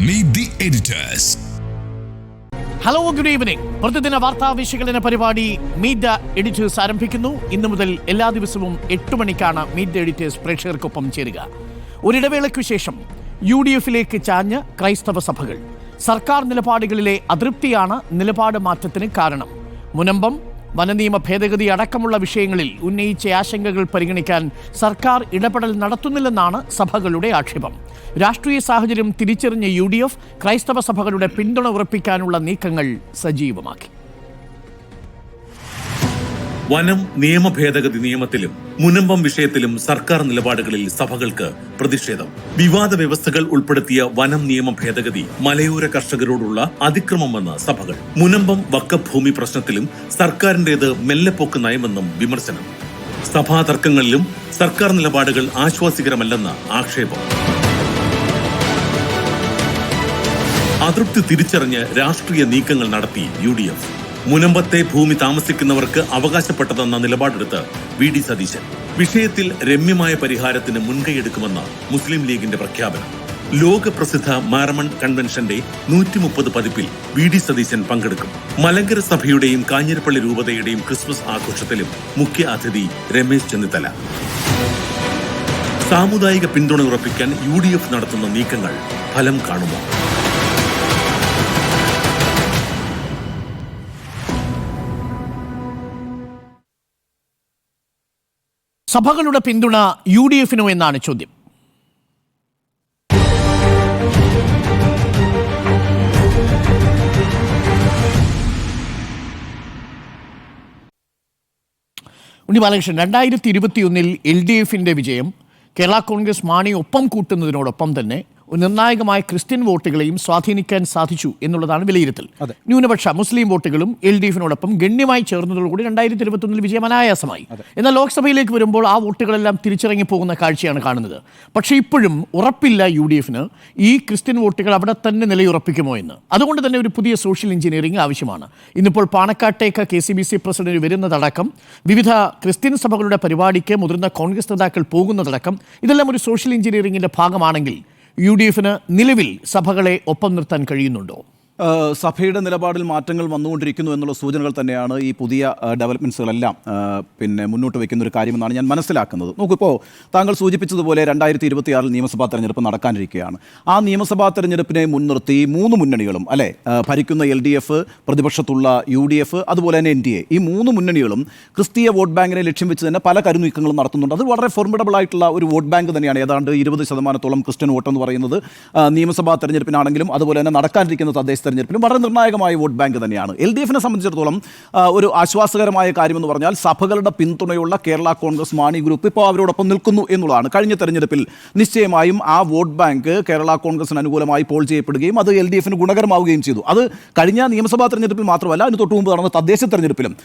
Meet the editors. Hello, good evening. പ്രതിദിന വാർത്താ വിശകലന പരിപാടി മീറ്റ് ദ എഡിറ്റേഴ്സ് ആരംഭിക്കുന്നു. ഇന്നു മുതൽ എല്ലാ ദിവസവും 8 മണിക്കാണ് മീറ്റ് ദ എഡിറ്റേഴ്സ് പ്രേക്ഷകർക്കൊപ്പം ചേരുക. ഒരിടവേളയ്ക്കു ശേഷം UDF-ലേക്ക് ചാഞ്ഞ് ക്രൈസ്തവ സഭകൾ. സർക്കാർ നിലപാടുകളിലെ അതൃപ്തിയാണ് നിലപാട് മാറ്റത്തിന് കാരണം. മുനമ്പം വനനിയമ ഭേദഗതി അടക്കമുള്ള വിഷയങ്ങളിൽ ഉന്നയിച്ച ആശങ്കകൾ പരിഗണിക്കാൻ സർക്കാർ ഇടപെടൽ നടത്തുന്നില്ലെന്നാണ് സഭകളുടെ ആക്ഷേപം. രാഷ്ട്രീയ സാഹചര്യം തിരിച്ചറിഞ്ഞ UDF ക്രൈസ്തവ സഭകളുടെ പിന്തുണ ഉറപ്പിക്കാനുള്ള നീക്കങ്ങൾ സജീവമാക്കി. വനം നിയമ ഭേദഗതി നിയമത്തിലും മുനമ്പം വിഷയത്തിലും സർക്കാർ നിലപാടുകളിൽ സഭകൾക്ക് പ്രതിഷേധം. വിവാദ വ്യവസ്ഥകൾ ഉൾപ്പെടുത്തിയ വനം നിയമ ഭേദഗതി മലയോര കർഷകരോടുള്ള അതിക്രമമെന്ന് സഭകൾ. മുനമ്പം വക്കഫ് ഭൂമി പ്രശ്നത്തിലും സർക്കാരിന്റേത് മെല്ലെപ്പോക്ക് നയമെന്നും വിമർശനം. സഭാ തർക്കങ്ങളിലും സർക്കാർ നിലപാടുകൾ ആശ്വാസികരമല്ലെന്ന് ആക്ഷേപം. അതൃപ്തി തിരിച്ചറിഞ്ഞ് രാഷ്ട്രീയ നീക്കങ്ങൾ നടത്തി UDF. മുനമ്പത്തെ ഭൂമി താമസിക്കുന്നവർക്ക് അവകാശപ്പെട്ടതെന്ന നിലപാടെടുത്ത് VD സതീശൻ. വിഷയത്തിൽ രമ്യമായ പരിഹാരത്തിന് മുൻകൈയെടുക്കുമെന്ന് മുസ്ലിം ലീഗിന്റെ പ്രഖ്യാപനം. ലോകപ്രസിദ്ധ മാരമൺ കൺവെൻഷന്റെ 130 പതിപ്പിൽ VD സതീശൻ പങ്കെടുക്കും. മലങ്കര സഭയുടെയും കാഞ്ഞിരപ്പള്ളി രൂപതയുടെയും ക്രിസ്മസ് ആഘോഷത്തിലും മുഖ്യ അതിഥി രമേശ് ചെന്നിത്തല. സാമുദായിക പിന്തുണ ഉറപ്പിക്കാൻ UDF നടത്തുന്ന നീക്കങ്ങൾ ഫലം കാണുമോ? സഭകളുടെ പിന്തുണ UDF-നോ എന്നാണ് ചോദ്യം. ഉണ്ണി ബാലകൃഷ്ണൻ, 2021 LDF-ന്റെ വിജയം കേരള കോൺഗ്രസ് മാണി ഒപ്പം കൂട്ടുന്നതിനോടൊപ്പം തന്നെ നിർണായകമായ ക്രിസ്ത്യൻ വോട്ടുകളെയും സ്വാധീനിക്കാൻ സാധിച്ചു എന്നുള്ളതാണ് വിലയിരുത്തൽ. ന്യൂനപക്ഷ മുസ്ലിം വോട്ടുകളും LDF-നോടൊപ്പം ഗണ്യമായി ചേർന്നതോടുകൂടി 2021 വിജയം അനായാസമായി. എന്നാൽ ലോക്സഭയിലേക്ക് വരുമ്പോൾ ആ വോട്ടുകളെല്ലാം തിരിച്ചിറങ്ങി പോകുന്ന കാഴ്ചയാണ് കാണുന്നത്. പക്ഷേ ഇപ്പോഴും ഉറപ്പില്ല UDF-ന് ഈ ക്രിസ്ത്യൻ വോട്ടുകൾ അവിടെ തന്നെ നിലയുറപ്പിക്കുമോ എന്ന്. അതുകൊണ്ട് തന്നെ ഒരു പുതിയ സോഷ്യൽ എഞ്ചിനീയറിംഗ് ആവശ്യമാണ്. ഇന്നിപ്പോൾ പാണക്കാട്ടേക്ക് KCBC പ്രസിഡന്റ് വരുന്നതടക്കം, വിവിധ ക്രിസ്ത്യൻ സഭകളുടെ പരിപാടിക്ക് മുതിർന്ന കോൺഗ്രസ് നേതാക്കൾ പോകുന്നതടക്കം, ഇതെല്ലാം ഒരു സോഷ്യൽ എഞ്ചിനീയറിംഗിന്റെ ഭാഗമാണെങ്കിൽ UDF-ന് നിലവിൽ സഭകളെ ഒപ്പം നിർത്താൻ കഴിയുന്നുണ്ടോ? സഭയുടെ നിലപാടിൽ മാറ്റങ്ങൾ വന്നുകൊണ്ടിരിക്കുന്നു എന്നുള്ള സൂചനകൾ തന്നെയാണ് ഈ പുതിയ ഡെവലപ്മെൻറ്റ്സുകളെല്ലാം മുന്നോട്ട് വയ്ക്കുന്ന ഒരു കാര്യമെന്നാണ് ഞാൻ മനസ്സിലാക്കുന്നത്. നോക്കിപ്പോൾ താങ്കൾ സൂചിപ്പിച്ചതുപോലെ 2026 നിയമസഭാ തെരഞ്ഞെടുപ്പ് നടക്കാനിരിക്കുകയാണ്. ആ നിയമസഭാ തെരഞ്ഞെടുപ്പിനെ മുൻനിർത്തി 3 മുന്നണികളും ഭരിക്കുന്ന LDF, പ്രതിപക്ഷത്തുള്ള UDF, അതുപോലെ തന്നെ NDA, ഈ 3 മുന്നണികളും ക്രിസ്തീയ വോട്ട് ബാങ്കിനെ ലക്ഷ്യം വെച്ച് തന്നെ പല കരുനീക്കങ്ങളും നടത്തുന്നുണ്ട്. അത് വളരെ ഫോർമിഡബിൾ ആയിട്ടുള്ള ഒരു വോട്ട് ബാങ്ക് തന്നെയാണ്. ഏതാണ്ട് 20% ക്രിസ്ത്യൻ വോട്ട് എന്ന് പറയുന്നത് നിയമസഭാ തെരഞ്ഞെടുപ്പിനാണെങ്കിലും അതുപോലെ തന്നെ നടക്കാനിരിക്കുന്ന തദ്ദേശ തെരഞ്ഞെടുപ്പിലും വളരെ നിർണായകമായ വോട്ട് ബാങ്ക് തന്നെയാണ്. LDF-നെ സംബന്ധിച്ചിടത്തോളം ഒരു ആശ്വാസകരമായ കാര്യമെന്ന് പറഞ്ഞാൽ സഭകളുടെ പിന്തുണയുള്ള കേരള കോൺഗ്രസ് മാണി ഗ്രൂപ്പ് ഇപ്പോൾ അവരോടൊപ്പം നിൽക്കുന്നു എന്നുള്ളതാണ്. കഴിഞ്ഞ തെരഞ്ഞെടുപ്പിൽ നിശ്ചയമായും ആ വോട്ട് ബാങ്ക് കേരള കോൺഗ്രസിന് അനുകൂലമായി പോൾ ചെയ്യപ്പെടുകയും അത് LDF-ന് ഗുണകരമാവുകയും ചെയ്തു. അത് കഴിഞ്ഞ നിയമസഭാ തെരഞ്ഞെടുപ്പിൽ മാത്രമല്ല, അതിന് തൊട്ടു മുമ്പ് നടന്ന തദ്ദേശ തെരഞ്ഞെടുപ്പിലും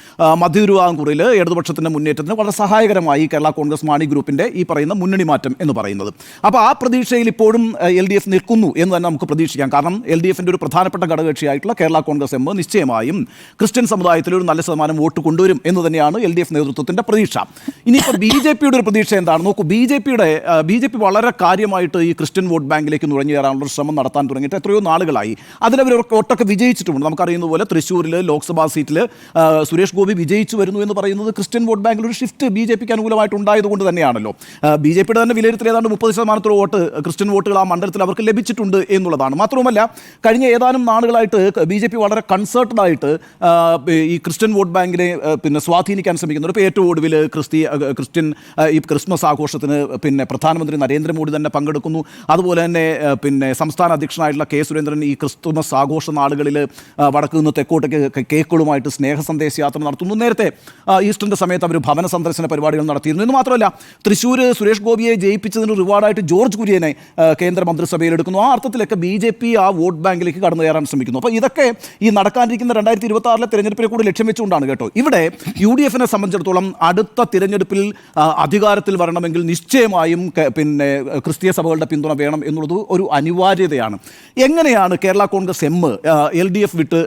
മധ്യതിരുവിതാംകൂറിൽ ഇടതുപക്ഷത്തിൻ്റെ മുന്നേറ്റത്തിന് വളരെ സഹായകരമായി കേരള കോൺഗ്രസ് മാണി ഗ്രൂപ്പിൻ്റെ ഈ പറയുന്ന മുന്നണി മാറ്റം എന്ന് പറയുന്നത്. അപ്പോൾ ആ പ്രതീക്ഷയിൽ ഇപ്പോഴും LDF നിൽക്കുന്നു എന്ന് തന്നെ നമുക്ക് പ്രതീക്ഷിക്കാം. കാരണം LDF-ൻ്റെ ഒരു പ്രധാനപ്പെട്ട ഘടകകക്ഷിയായിട്ടുള്ള കേരള കോൺഗ്രസ് എം നിശ്ചയമായും ക്രിസ്ത്യൻ സമുദായത്തിൽ ഒരു നല്ല ശതമാനം വോട്ട് കൊണ്ടുവരും എന്ന് തന്നെയാണ് LDF നേതൃത്വത്തിൻ്റെ പ്രതീക്ഷ. ഇനിയിപ്പോൾ BJP-യുടെ ഒരു പ്രതീക്ഷ എന്താണ്? നോക്കൂ, BJP വളരെ കാര്യമായിട്ട് ഈ ക്രിസ്ത്യൻ വോട്ട് ബാങ്കിലേക്ക് നുഴഞ്ഞു കയറാനുള്ള ശ്രമം നടത്താൻ തുടങ്ങിയിട്ട് എത്രയോ നാളുകളായി. അതിലവർ ഒട്ടൊക്കെ വിജയിച്ചിട്ടുമുണ്ട്. നമുക്കറിയുന്ന പോലെ തൃശ്ശൂരിൽ ലോക്സഭാ സീറ്റിൽ സുരേഷ് ഗോപി വിജയിച്ചു വരുന്നു എന്ന് പറയുന്നത് ക്രിസ്ത്യൻ വോട്ട് ബാങ്കിൽ ഒരു ഷിഫ്റ്റ് BJP-ക്ക് അനുകൂലമായിട്ട് ഉണ്ടായതുകൊണ്ട് തന്നെയാണല്ലോ. BJP-യുടെ തന്നെ വിലയിരുത്തൽ ഏതാണ്ട് 30% വോട്ട് ക്രിസ്ത്യൻ വോട്ടുകൾ ആ മണ്ഡലത്തിൽ അവർക്ക് ലഭിച്ചിട്ടുണ്ട് എന്നുള്ളതാണ്. മാത്രവുമല്ല, കഴിഞ്ഞ ഏതാനും നാളുകളായിട്ട് BJP വളരെ കൺസേർട്ടഡ് ആയിട്ട് ഈ ക്രിസ്ത്യൻ വോട്ട് ബാങ്കിനെ സ്വാധീനിക്കാൻ ശ്രമിക്കുന്നുണ്ട്. ഇപ്പോൾ ഏറ്റവും ഒടുവിൽ ക്രിസ്ത്യൻ ഈ ക്രിസ്മസ് ആഘോഷത്തിന് പ്രധാനമന്ത്രി നരേന്ദ്രമോദി തന്നെ പങ്കെടുക്കുന്നു. അതുപോലെ തന്നെ സംസ്ഥാന അധ്യക്ഷനായിട്ടുള്ള K. സുരേന്ദ്രൻ ഈ ക്രിസ്തുമസ് ആഘോഷ നാളുകളിൽ വടക്ക് നിന്ന് തെക്കോട്ടേക്ക് കേക്കുകളുമായിട്ട് സ്നേഹ സന്ദേശ യാത്ര നടത്തുന്നു. നേരത്തെ ഈസ്റ്ററിൻ്റെ സമയത്ത് അവർ ഭവന സന്ദർശന പരിപാടികൾ നടത്തിയിരുന്നു. എന്ന് മാത്രമല്ല, തൃശ്ശൂർ സുരേഷ് ഗോപിയെ ജയിപ്പിച്ചതിന് റിവാർഡായിട്ട് ജോർജ് കുര്യനെ കേന്ദ്ര മന്ത്രിസഭയിൽ എടുക്കുന്നു. ആ അർത്ഥത്തിലൊക്കെ BJP ആ വോട്ട് ബാങ്കിലേക്ക് കടന്നു കയറാൻ കൊണ്ടുവരാൻ ശ്രമിക്കുന്നു. അപ്പോൾ ഇതൊക്കെ ഈ നടക്കാനിരിക്കുന്ന 2026 തെരഞ്ഞെടുപ്പിനെ കൂടി ലക്ഷ്യം വെച്ചുകൊണ്ടാണ് കേട്ടോ. ഇവിടെ UDF-നെ സംബന്ധിച്ചിടത്തോളം അടുത്ത തിരഞ്ഞെടുപ്പിൽ അധികാരത്തിൽ വരണമെങ്കിൽ നിശ്ചയമായും പിന്നെ ക്രിസ്തീയ സഭകളുടെ പിന്തുണ വേണം എന്നുള്ളത് ഒരു അനിവാര്യതയാണ്. എങ്ങനെയാണ് കേരള കോൺഗ്രസ് എം UDF വിട്ട്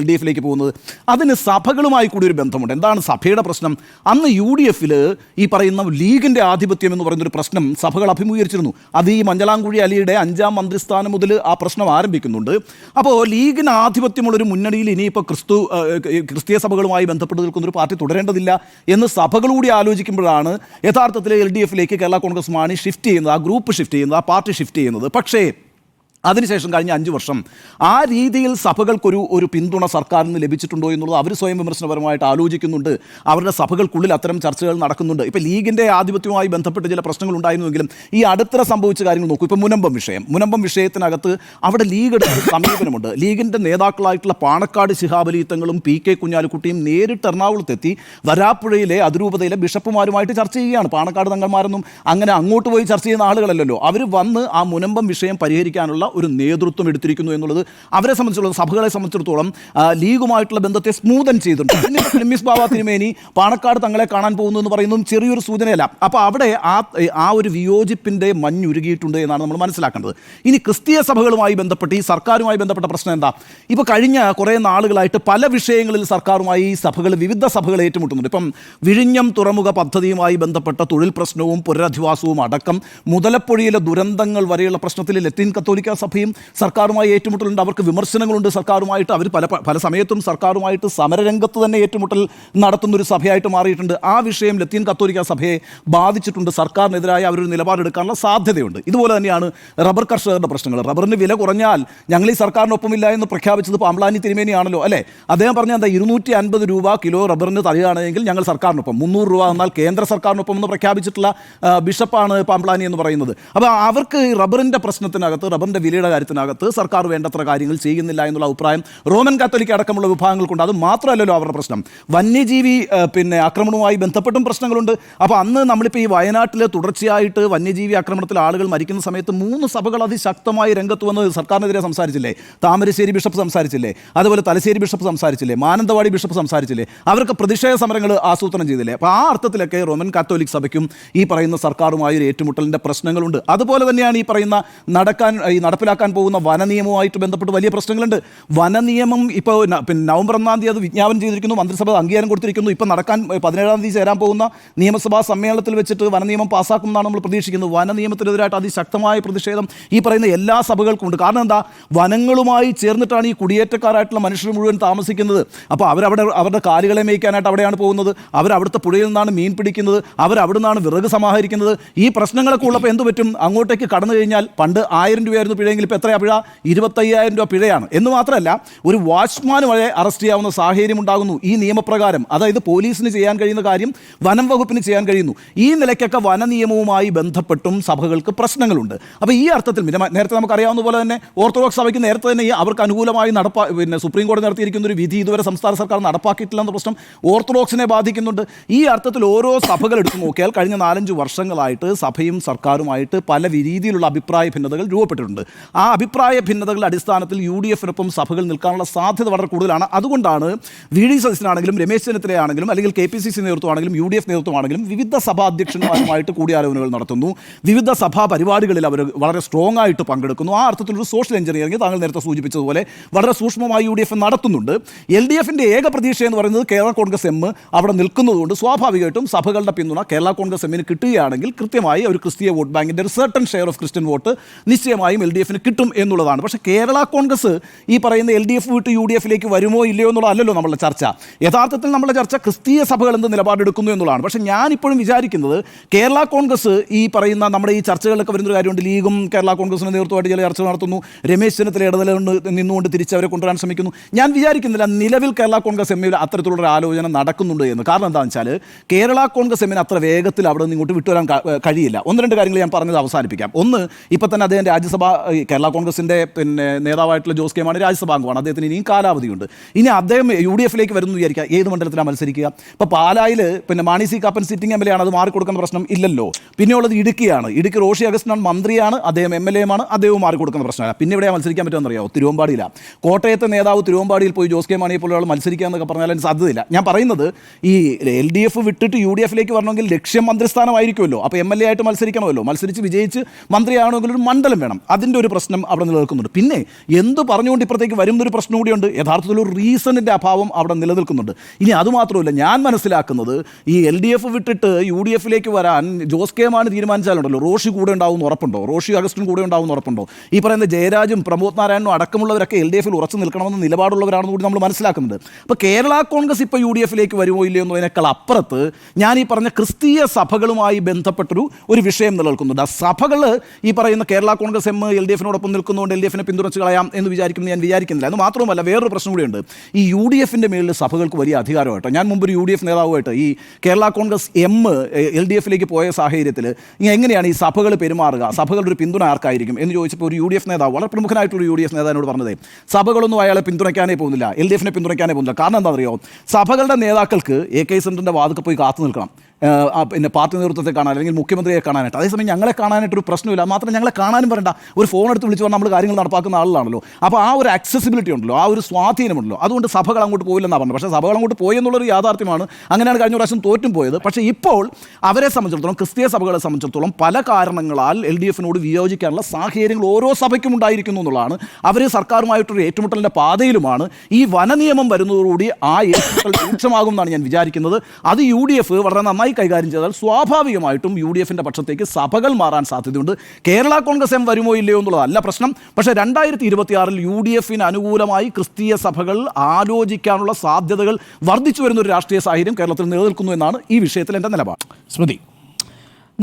LDF-ലേക്ക് പോകുന്നത്? അതിന് സഭകളുമായി കൂടി ഒരു ബന്ധമുണ്ട്. എന്താണ് സഭയുടെ പ്രശ്നം? അന്ന് UDF-ൽ ഈ പറയുന്ന ലീഗിൻ്റെ ആധിപത്യം എന്ന് പറയുന്നൊരു പ്രശ്നം സഭകൾ അഭിമുഖീകരിച്ചിരുന്നു. അത് ഈ മഞ്ചലാംകുഴി അലിയുടെ 5ാം മന്ത്രിസ്ഥാനം മുതൽ ആ പ്രശ്നം ആരംഭിക്കുന്നുണ്ട്. അപ്പോൾ ലീഗിന് ആധിപത്യമുള്ളൊരു മുന്നണിയിൽ ഇനിയിപ്പോൾ ക്രിസ്തീയ സഭകളുമായി ബന്ധപ്പെട്ട് നിൽക്കുന്നൊരു പാർട്ടി തുടരേണ്ടതില്ല എന്ന് സഭകളൂടി ആലോചിക്കുമ്പോഴാണ് യഥാർത്ഥത്തിൽ LDF-ലേക്ക് കേരള കോൺഗ്രസ് മാണി ഷിഫ്റ്റ് ചെയ്യുന്നത്, ആ ഗ്രൂപ്പ് ഷിഫ്റ്റ് ചെയ്യുന്നത്, ആ പാർട്ടി ഷിഫ്റ്റ് ചെയ്യുന്നത്. പക്ഷേ അതിനുശേഷം കഴിഞ്ഞ 5 വർഷം ആ രീതിയിൽ സഭകൾക്കൊരു പിന്തുണ സർക്കാരിൽ നിന്ന് ലഭിച്ചിട്ടുണ്ടോ എന്നുള്ളത് അവർ സ്വയം വിമർശനപരമായിട്ട് ആലോചിക്കുന്നുണ്ട്. അവരുടെ സഭകൾക്കുള്ളിൽ അത്തരം ചർച്ചകൾ നടക്കുന്നുണ്ട്. ഇപ്പോൾ ലീഗിൻ്റെ ആധിപത്യവുമായി ബന്ധപ്പെട്ട് ചില പ്രശ്നങ്ങൾ ഉണ്ടായിരുന്നുവെങ്കിലും ഈ അടുത്തിടെ സംഭവിച്ച കാര്യങ്ങൾ നോക്കൂ. ഇപ്പോൾ മുനമ്പം വിഷയത്തിനകത്ത് അവിടെ ലീഗ് എടുത്ത സമീപനമുണ്ട്. ലീഗിൻ്റെ നേതാക്കളായിട്ടുള്ള പാണക്കാട് ശിഹാബ് അലി തങ്ങളും PK കുഞ്ഞാലിക്കുട്ടിയും നേരിട്ട് എറണാകുളത്തെത്തി വരാപ്പുഴയിലെ അതിരൂപതയിലെ ബിഷപ്പുമാരുമായിട്ട് ചർച്ച ചെയ്യുകയാണ്. പാണക്കാട് തങ്ങന്മാരൊന്നും അങ്ങനെ അങ്ങോട്ട് പോയി ചർച്ച ചെയ്യുന്ന ആളുകളല്ലല്ലോ. അവർ വന്ന് ആ മുനമ്പം വിഷയം പരിഹരിക്കാനുള്ള ഒരു നേതൃത്വം എടുത്തിരിക്കുന്നു എന്നുള്ളത് അവരെ സംബന്ധിച്ചിടത്തോളം, സഭകളെ സംബന്ധിച്ചിടത്തോളം ലീഗുമായിട്ടുള്ള ബന്ധത്തെ സ്മൂതൻ ചെയ്തിട്ടുണ്ട്. ക്ലിമ്മിസ് ബാബ തിരുമേനി പാണക്കാട് തങ്ങളെ കാണാൻ പോകുന്നു എന്ന് പറയുന്നതും ചെറിയൊരു സൂചനയല്ല. അപ്പോൾ അവിടെ ആ ഒരു വിയോജിപ്പിൻ്റെ മഞ്ഞുരുകിയിട്ടുണ്ട് എന്നാണ് നമ്മൾ മനസ്സിലാക്കേണ്ടത്. ഇനി ക്രിസ്തീയ സഭകളുമായി ബന്ധപ്പെട്ട് ഈ സർക്കാരുമായി ബന്ധപ്പെട്ട പ്രശ്നം എന്താ? ഇപ്പോൾ കഴിഞ്ഞ കുറേ നാളുകളായിട്ട് പല വിഷയങ്ങളിൽ സർക്കാരുമായി വിവിധ സഭകൾ ഏറ്റുമുട്ടുന്നുണ്ട്. ഇപ്പം വിഴിഞ്ഞം തുറമുഖ പദ്ധതിയുമായി ബന്ധപ്പെട്ട തൊഴിൽ പ്രശ്നവും പുനരധിവാസവും അടക്കം മുതലപ്പൊഴിയിലെ ദുരന്തങ്ങൾ വരെയുള്ള പ്രശ്നത്തിൽ ലത്തീൻ കത്തോലിക്ക സഭയും സർക്കാരുമായി ഏറ്റുമുട്ടലുണ്ട്. അവർക്ക് വിമർശനങ്ങളുണ്ട് സർക്കാരുമായിട്ട്. അവർ പല സമയത്തും സർക്കാരുമായിട്ട് സമരരംഗത്ത് തന്നെ ഏറ്റുമുട്ടൽ നടത്തുന്നൊരു സഭയായിട്ട് മാറിയിട്ടുണ്ട്. ആ വിഷയം ലത്തീൻ കത്തോലിക്ക സഭയെ ബാധിച്ചിട്ടുണ്ട്. സർക്കാരിനെതിരായ അവരൊരു നിലപാടെടുക്കാനുള്ള സാധ്യതയുണ്ട്. ഇതുപോലെ തന്നെയാണ് റബ്ബർ കർഷകരുടെ പ്രശ്നങ്ങൾ. റബ്ബറിന് വില കുറഞ്ഞാൽ ഞങ്ങൾ ഈ സർക്കാരിനൊപ്പമില്ല എന്ന് പ്രഖ്യാപിച്ചത് പാമ്പ്ലാനി തിരുമേനിയാണല്ലോ, അല്ലേ? അദ്ദേഹം പറഞ്ഞാൽ എന്താ, 250 രൂപ കിലോ റബ്ബറിന് തരികയാണെങ്കിൽ ഞങ്ങൾ സർക്കാരിനൊപ്പം, 300 രൂപ എന്നാൽ കേന്ദ്ര സർക്കാരിനൊപ്പം എന്ന് പ്രഖ്യാപിച്ചിട്ടുള്ള ബിഷപ്പാണ് പാമ്പ്ലാനി എന്ന് പറയുന്നത്. അപ്പോൾ അവർക്ക് റബ്ബറിൻ്റെ പ്രശ്നത്തിനകത്ത്, റബ്ബറിൻ്റെ വിലയുടെ കാര്യത്തിനകത്ത് സർക്കാർ വേണ്ടത്ര കാര്യങ്ങൾ ചെയ്യുന്നില്ല എന്നുള്ള അഭിപ്രായം റോമൻ കാത്തോലിക്ക അടക്കമുള്ള വിഭാഗങ്ങൾക്കുണ്ട്. അത് മാത്രമല്ലല്ലോ അവരുടെ പ്രശ്നം, വന്യജീവി ആക്രമണവുമായി ബന്ധപ്പെട്ടും പ്രശ്നങ്ങളുണ്ട്. അപ്പോൾ അന്ന് നമ്മളിപ്പോൾ ഈ വയനാട്ടിൽ തുടർച്ചയായിട്ട് വന്യജീവി ആക്രമണത്തിൽ ആളുകൾ മരിക്കുന്ന സമയത്ത് 3 സഭകൾ അതിശക്തമായി രംഗത്ത് വന്ന് സർക്കാരിനെതിരെ സംസാരിച്ചില്ലേ? താമരശ്ശേരി ബിഷപ്പ് സംസാരിച്ചില്ലേ? അതുപോലെ തലശ്ശേരി ബിഷപ്പ് സംസാരിച്ചില്ലേ? മാനന്തവാടി ബിഷപ്പ് സംസാരിച്ചില്ലേ? അവർക്ക് പ്രതിഷേധ സമരങ്ങൾ ആസൂത്രണം ചെയ്തില്ലേ? അപ്പോൾ ആ അർത്ഥത്തിലൊക്കെ റോമൻ കാത്തോലിക് സഭയ്ക്കും ഈ പറയുന്ന സർക്കാരുമായി ഒരു ഏറ്റുമുട്ടലിൻ്റെ പ്രശ്നങ്ങളുണ്ട്. അതുപോലെ തന്നെയാണ് ഈ പറയുന്ന നടപ്പിലാക്കാൻ പോകുന്ന വനനിയമവുമായിട്ട് ബന്ധപ്പെട്ട് വലിയ പ്രശ്നങ്ങളുണ്ട്. വനനിയമം ഇപ്പോൾ നവംബർ 1-ാം തീയതി അത് വിജ്ഞാപനം ചെയ്തിരിക്കുന്നു, മന്ത്രിസഭ അംഗീകാരം കൊടുത്തിരിക്കുന്നു. ഇപ്പം 17-ാം തീയതി ചേരാൻ പോകുന്ന നിയമസഭാ സമ്മേളനത്തിൽ വെച്ചിട്ട് വനനിയമം പാസ്സാക്കും എന്നാണ് നമ്മൾ പ്രതീക്ഷിക്കുന്നത്. വനനിയമത്തിനെതിരായിട്ട് അതിശക്തമായ പ്രതിഷേധം ഈ പറയുന്ന എല്ലാ സഭകൾക്കും ഉണ്ട്. കാരണം എന്താ, വനങ്ങളുമായി ചേർന്നിട്ടാണ് ഈ കുടിയേറ്റക്കാരായിട്ടുള്ള മനുഷ്യർ മുഴുവൻ താമസിക്കുന്നത്. അപ്പോൾ അവരുടെ കാലുകളെ മേയ്ക്കാനായിട്ട് അവിടെയാണ് പോകുന്നത്. അവരവിടുത്തെ പുഴയിൽ നിന്നാണ് മീൻ പിടിക്കുന്നത്. അവരവിടെ നിന്നാണ് വിറക് സമാഹരിക്കുന്നത്. ഈ പ്രശ്നങ്ങളൊക്കെ ഉള്ളപ്പോൾ എന്ത് പറ്റും? അങ്ങോട്ടേക്ക് കടന്നു കഴിഞ്ഞാൽ പണ്ട് 1000 രൂപയായിരുന്നു പിഴയെങ്കിൽ ഇപ്പോൾ എത്രയാണ് പിഴ? 25,000 രൂപ പിഴയാണ്. എന്ന് മാത്രമല്ല, ഒരു വാച്ച്മാൻ വരെ അറസ്റ്റ് ചെയ്യാവുന്ന സാഹചര്യം ഉണ്ടാകുന്നു ഈ നിയമപ്രകാരം. അതായത് പോലീസിന് ചെയ്യാൻ കഴിയുന്ന കാര്യം വനം വകുപ്പിന് ചെയ്യാൻ കഴിയുന്നു. ഈ നിലയ്ക്കൊക്കെ വനനിയമവുമായി ബന്ധപ്പെട്ടും സഭകൾക്ക് പ്രശ്നങ്ങളുണ്ട്. അപ്പോൾ ഈ അർത്ഥത്തിൽ നേരത്തെ നമുക്കറിയാവുന്ന പോലെ തന്നെ ഓർത്തഡോക്സ് സഭയ്ക്ക് നേരത്തെ തന്നെ അവർക്ക് അനുകൂലമായി സുപ്രീം കോടതി നടത്തിയിരിക്കുന്ന ഒരു വിധി ഇതുവരെ സംസ്ഥാന സർക്കാർ നടപ്പാക്കിയിട്ടില്ല എന്ന പ്രശ്നം ഓർത്തഡോക്സിനെ ബാധിക്കുന്നുണ്ട്. ഈ അർത്ഥത്തിൽ ഓരോ സഭകൾ എടുത്തു നോക്കിയാൽ കഴിഞ്ഞ 4-5 വർഷങ്ങളായിട്ട് സഭയും സർക്കാരുമായിട്ട് പല രീതിയിലുള്ള അഭിപ്രായ ഭിന്നതകൾ രൂപപ്പെട്ടിട്ടുണ്ട്. ആ അഭിപ്രായ ഭിന്നതകളുടെ അടിസ്ഥാനത്തിൽ UDF-നൊപ്പം സഭകൾ നിൽക്കാനുള്ള സാധ്യത വളരെ കൂടുതലാണ്. അതുകൊണ്ടാണ് VD സതീശനാണെങ്കിലും രമേശ് ചെന്നിത്തലയാണെങ്കിലും അല്ലെങ്കിൽ KPCC നേതൃത്വമാണെങ്കിലും UDF നേതൃത്വമാണെങ്കിലും വിവിധ സഭാ അധ്യക്ഷന്മാരുമായിട്ട് കൂടിയാലോചനകൾ നടത്തുന്നു. വിവിധ സഭാ പരിപാടികളിൽ അവർ വളരെ സ്ട്രോങ് ആയിട്ട് പങ്കെടുക്കുന്നു. ആ അർത്ഥത്തിലൊരു സോഷ്യൽ എഞ്ചിനീയറിംഗ് താങ്കൾ നേരത്തെ സൂചിപ്പിച്ചതുപോലെ വളരെ സൂക്ഷ്മമായി UDF നടത്തുന്നുണ്ട്. LDF-ന്റെ ഏക പ്രതീക്ഷ എന്ന് പറയുന്നത് കേരള കോൺഗ്രസ് എം അവിടെ നിൽക്കുന്നതുകൊണ്ട് സ്വാഭാവികമായിട്ടും സഭകളുടെ പിന്തുണ കേരള കോൺഗ്രസ് എമ്മിന് കിട്ടുകയാണെങ്കിൽ കൃത്യമായി ഒരു ക്രിസ്തീയ വോട്ട് ബാങ്കിൻ്റെ ഒരു certain share of Christian vote നിശ്ചയമായും LDF-ന് കിട്ടും എന്നുള്ളതാണ്. പക്ഷേ കേരള കോൺഗ്രസ് ഈ പറയുന്ന LDF വിട്ട് UDF-ലേക്ക് വരുമോ ഇല്ലയോ എന്നുള്ളതല്ലല്ലോ നമ്മളുടെ ചർച്ച. യഥാർത്ഥത്തിൽ നമ്മളുടെ ചർച്ച ക്രിസ്തീയ സഭകൾ എന്ത് നിലപാടെടുക്കുന്നു എന്നുള്ളതാണ്. പക്ഷേ ഞാനിപ്പോഴും വിചാരിക്കുന്നത് കേരള കോൺഗ്രസ് ഈ പറയുന്ന നമ്മുടെ ഈ ചർച്ചകളിലൊക്കെ വരുന്നൊരു കാര്യമുണ്ട്. ലീഗും കേരള കോൺഗ്രസിന് നേതൃത്വമായിട്ട് ചില ചർച്ച നടത്തുന്നു. രമേശ് ചെന്നിത്തല നിന്നുകൊണ്ട് തിരിച്ചവരെ കൊണ്ടുവരാൻ ശ്രമിക്കുന്നു. ഞാൻ വിചാരിക്കുന്നില്ല നിലവിൽ കേരള കോൺഗ്രസ് എമ്മിൽ അത്തരത്തിലുള്ള ആലോചന നടക്കുന്നുണ്ട് എന്ന്. കാരണം എന്താണെന്ന് വെച്ചാൽ കേരള കോൺഗ്രസ് എമ്മിന് അത്ര വേഗത്തിൽ അവിടെ നിന്ന് ഇങ്ങോട്ട് വിട്ടുവരാൻ കഴിയില്ല. 1-2 കാര്യങ്ങൾ ഞാൻ പറഞ്ഞത് അവസാനിപ്പിക്കാം. ഒന്ന്, ഇപ്പം തന്നെ അദ്ദേഹം രാജ്യസഭ ഈ കേരള കോൺഗ്രസിൻ്റെ പിന്നെ നേതാവായിട്ടുള്ള ജോസ് കെ മാണി രാജ്യസഭാംഗമാണ്, അദ്ദേഹത്തിന് ഇനിയും കാലാവധിയുണ്ട്. ഇനി അദ്ദേഹം UDF-ലേക്ക് വരുന്നു വിചാരിക്കുക, ഏത് മണ്ഡലത്തിലാണ് മത്സരിക്കുക? ഇപ്പോൾ പാലായിൽ പിന്നെ Mani C Kappan sitting MLA ആണ്, അത് മാറിക്കൊടുക്കുന്ന പ്രശ്നം ഇല്ലല്ലോ. പിന്നെയുള്ളത് ഇടുക്കിയാണ്. ഇടുക്കി റോഷി അഗസ്റ്റിനാണ് മന്ത്രിയാണ്, അദ്ദേഹം MLA മാണ്, അദ്ദേഹവും മാറിക്കൊടുക്കുന്ന പ്രശ്നമല്ല. പിന്നെ എവിടെയാണ് മത്സരിക്കാൻ പറ്റുമെന്നറിയാമോ? തിരുവമ്പാടിയിലാണ്. കോട്ടയത്തെ നേതാവ് തിരുവമ്പാടിയിൽ പോയി ജോസ് കെ മാണിയെ പോലെയുള്ള മത്സരിക്കുക എന്നൊക്കെ പറഞ്ഞാൽ അതിന് സാധ്യതയില്ല. ഞാൻ പറയുന്നത് ഈ LDF വിട്ടിട്ട് UDF-ലേക്ക് വരണമെങ്കിൽ ലക്ഷ്യം മന്ത്രിസ്ഥാനമായിരിക്കുമല്ലോ. അപ്പോൾ MLA ആയിട്ട് മത്സരിക്കണമല്ലോ. മത്സരിച്ച് വിജയിച്ച് മന്ത്രിയാണെങ്കിൽ ഒരു മണ്ഡലം വേണം. അതിൻ്റെ ഒരു പ്രശ്നം അവിടെ നിലനിൽക്കുന്നുണ്ട്. പിന്നെ എന്ത് പറഞ്ഞുകൊണ്ട് ഇപ്പുറത്തേക്ക് വരുന്നൊരു പ്രശ്നം കൂടിയുണ്ട്. യഥാർത്ഥത്തിൽ ഒരു റീസണിൻ്റെ അഭാവം അവിടെ നിലനിൽക്കുന്നുണ്ട്. ഇനി അതുമാത്രമല്ല, ഞാൻ മനസ്സിലാക്കുന്നത് ഈ LDF വിട്ടിട്ട് UDF-ലേക്ക് വരാൻ ജോസ് കെ മാണി തീരുമാനിച്ചാലുണ്ടല്ലോ, റോഷി കൂടെ ഉണ്ടാവും ഉറപ്പുണ്ടോ? റോഷി അഗസ്റ്റിൻ കൂടെ ഉണ്ടാവും ഉറപ്പുണ്ടോ? ഈ പറയുന്ന ജയരാജും പ്രമോദ് നാരായണനും അടക്കമുള്ളവരൊക്കെ LDF-ൽ ഉറച്ചു നിൽക്കണമെന്ന് നിലപാടുള്ളവരാണെന്ന് കൂടി നമ്മൾ മനസ്സിലാക്കുന്നുണ്ട്. അപ്പോൾ കേരള കോൺഗ്രസ് ഇപ്പോൾ UDF-ലേക്ക് വരുമോ ഇല്ലയോ എന്നതിനേക്കാൾ അപ്പുറത്ത് ഞാൻ ഈ പറഞ്ഞ ക്രിസ്തീയ സഭകളുമായി ബന്ധപ്പെട്ടൊരു വിഷയം നിലനിൽക്കുന്നുണ്ട്. ആ സഭകൾ ഈ പറയുന്ന കേരള കോൺഗ്രസ് LDF-നോടൊപ്പം നിൽക്കുന്നതുകൊണ്ട് LDF-നെ പിന്തുണച്ച് കളയാം എന്ന് വിചാരിക്കുന്നത് ഞാൻ വിചാരിക്കുന്നില്ല. അത് മാത്രമല്ല, വേറൊരു പ്രശ്നം കൂടിയുണ്ട്. ഈ UDF-ൻ്റെ മേളിൽ സഭകൾക്ക് വലിയ അധികാരമായിട്ടോ. ഞാൻ മുമ്പ് ഒരു UDF നേതാവുമായിട്ട് ഈ കേരള കോൺഗ്രസ് LDF-ലേക്ക് പോയ സാഹചര്യത്തിൽ എങ്ങനെയാണ് ഈ സഭകൾ പെരുമാറുക, സഭകളുടെ ഒരു പിന്തുണ ആർക്കായിരിക്കും എന്ന് ചോദിച്ചപ്പോൾ ഒരു UDF നേതാവ്, വളരെ പ്രമുഖനായിട്ടുള്ള UDF നേതാവിനോട് പറഞ്ഞത്, സഭകളൊന്നും അയാളെ പിന്തുണയ്ക്കാനേ പോകുന്നില്ല, LDF-നെ പിന്തുണയ്ക്കാനേ പോകുന്നില്ല. കാരണം എന്താ അറിയോ? സഭകളുടെ നേതാക്കൾക്ക് AK സെൻ്ററിൻ്റെ വാതിൽക്ക് പോയി കാത്തു നിൽക്കണം, പിന്നെ പാർട്ടി നേതൃത്വത്തെ കാണാൻ അല്ലെങ്കിൽ മുഖ്യമന്ത്രിയെ കാണാനായിട്ട്. അതേസമയം ഞങ്ങളെ കാണാനായിട്ടൊരു പ്രശ്നമില്ല. മാത്രം ഞങ്ങളെ കാണാനും വരണ്ട, ഒരു ഫോൺ എടുത്ത് വിളിച്ച് പറഞ്ഞാൽ നമ്മൾ കാര്യങ്ങൾ നടപ്പാക്കുന്ന ആളാണല്ലോ. അപ്പോൾ ആ ഒരു ആക്സസിബിലിറ്റി ഉണ്ടല്ലോ, ആ ഒരു സ്വാധീനമുണ്ടല്ലോ. അതുകൊണ്ട് സഭകൾ അങ്ങോട്ട് പോയില്ലെന്നാണ് പറഞ്ഞത്. പക്ഷേ സഭകൾ അങ്ങോട്ട് പോയി എന്നുള്ളൊരു യാഥാർത്ഥ്യമാണ്. അങ്ങനെയാണ് കഴിഞ്ഞ പ്രാവശ്യം തോറ്റും പോയത്. പക്ഷേ ഇപ്പോൾ അവരെ സംബന്ധിച്ചിടത്തോളം, ക്രിസ്തീയ സഭകളെ സംബന്ധിച്ചിടത്തോളം പല കാരണങ്ങളാൽ LDF-നോട് വിയോജിക്കാനുള്ള സാഹചര്യങ്ങൾ ഓരോ സഭയ്ക്കും ഉണ്ടായിരിക്കുന്നു എന്നുള്ളതാണ്. അവർ സർക്കാരുമായിട്ടൊരു ഏറ്റുമുട്ടലിൻ്റെ പാതയിലുമാണ്. ഈ വനനിയമം വരുന്നതോടുകൂടി ആ ഏറ്റുമുട്ടൽ രൂക്ഷമാകും എന്നാണ് ഞാൻ വിചാരിക്കുന്നത്. അത് UDF വളരെ നന്നായി കൈകാര്യം ചെയ്താൽ സ്വാഭാവികമായിട്ടും UDF-ൻ്റെ പക്ഷത്തേക്ക് സഭകൾ മാറാൻ സാധ്യതയുണ്ട്. കേരള കോൺഗ്രസ് വരുമോ ഇല്ലയോ എന്നുള്ളതല്ല പ്രശ്നം. പക്ഷേ 2026-ൽ UDF-ന് അനുകൂലമായി ക്രിസ്തീയ സഭകൾ ആലോചിക്കാനുള്ള സാധ്യതകൾ വർദ്ധിച്ചു വരുന്നൊരു രാഷ്ട്രീയ സാഹചര്യം കേരളത്തിൽ നിലനിൽക്കുന്നു എന്നാണ് ഈ വിഷയത്തിൽ എൻ്റെ നിലപാട്. സ്മൃതി,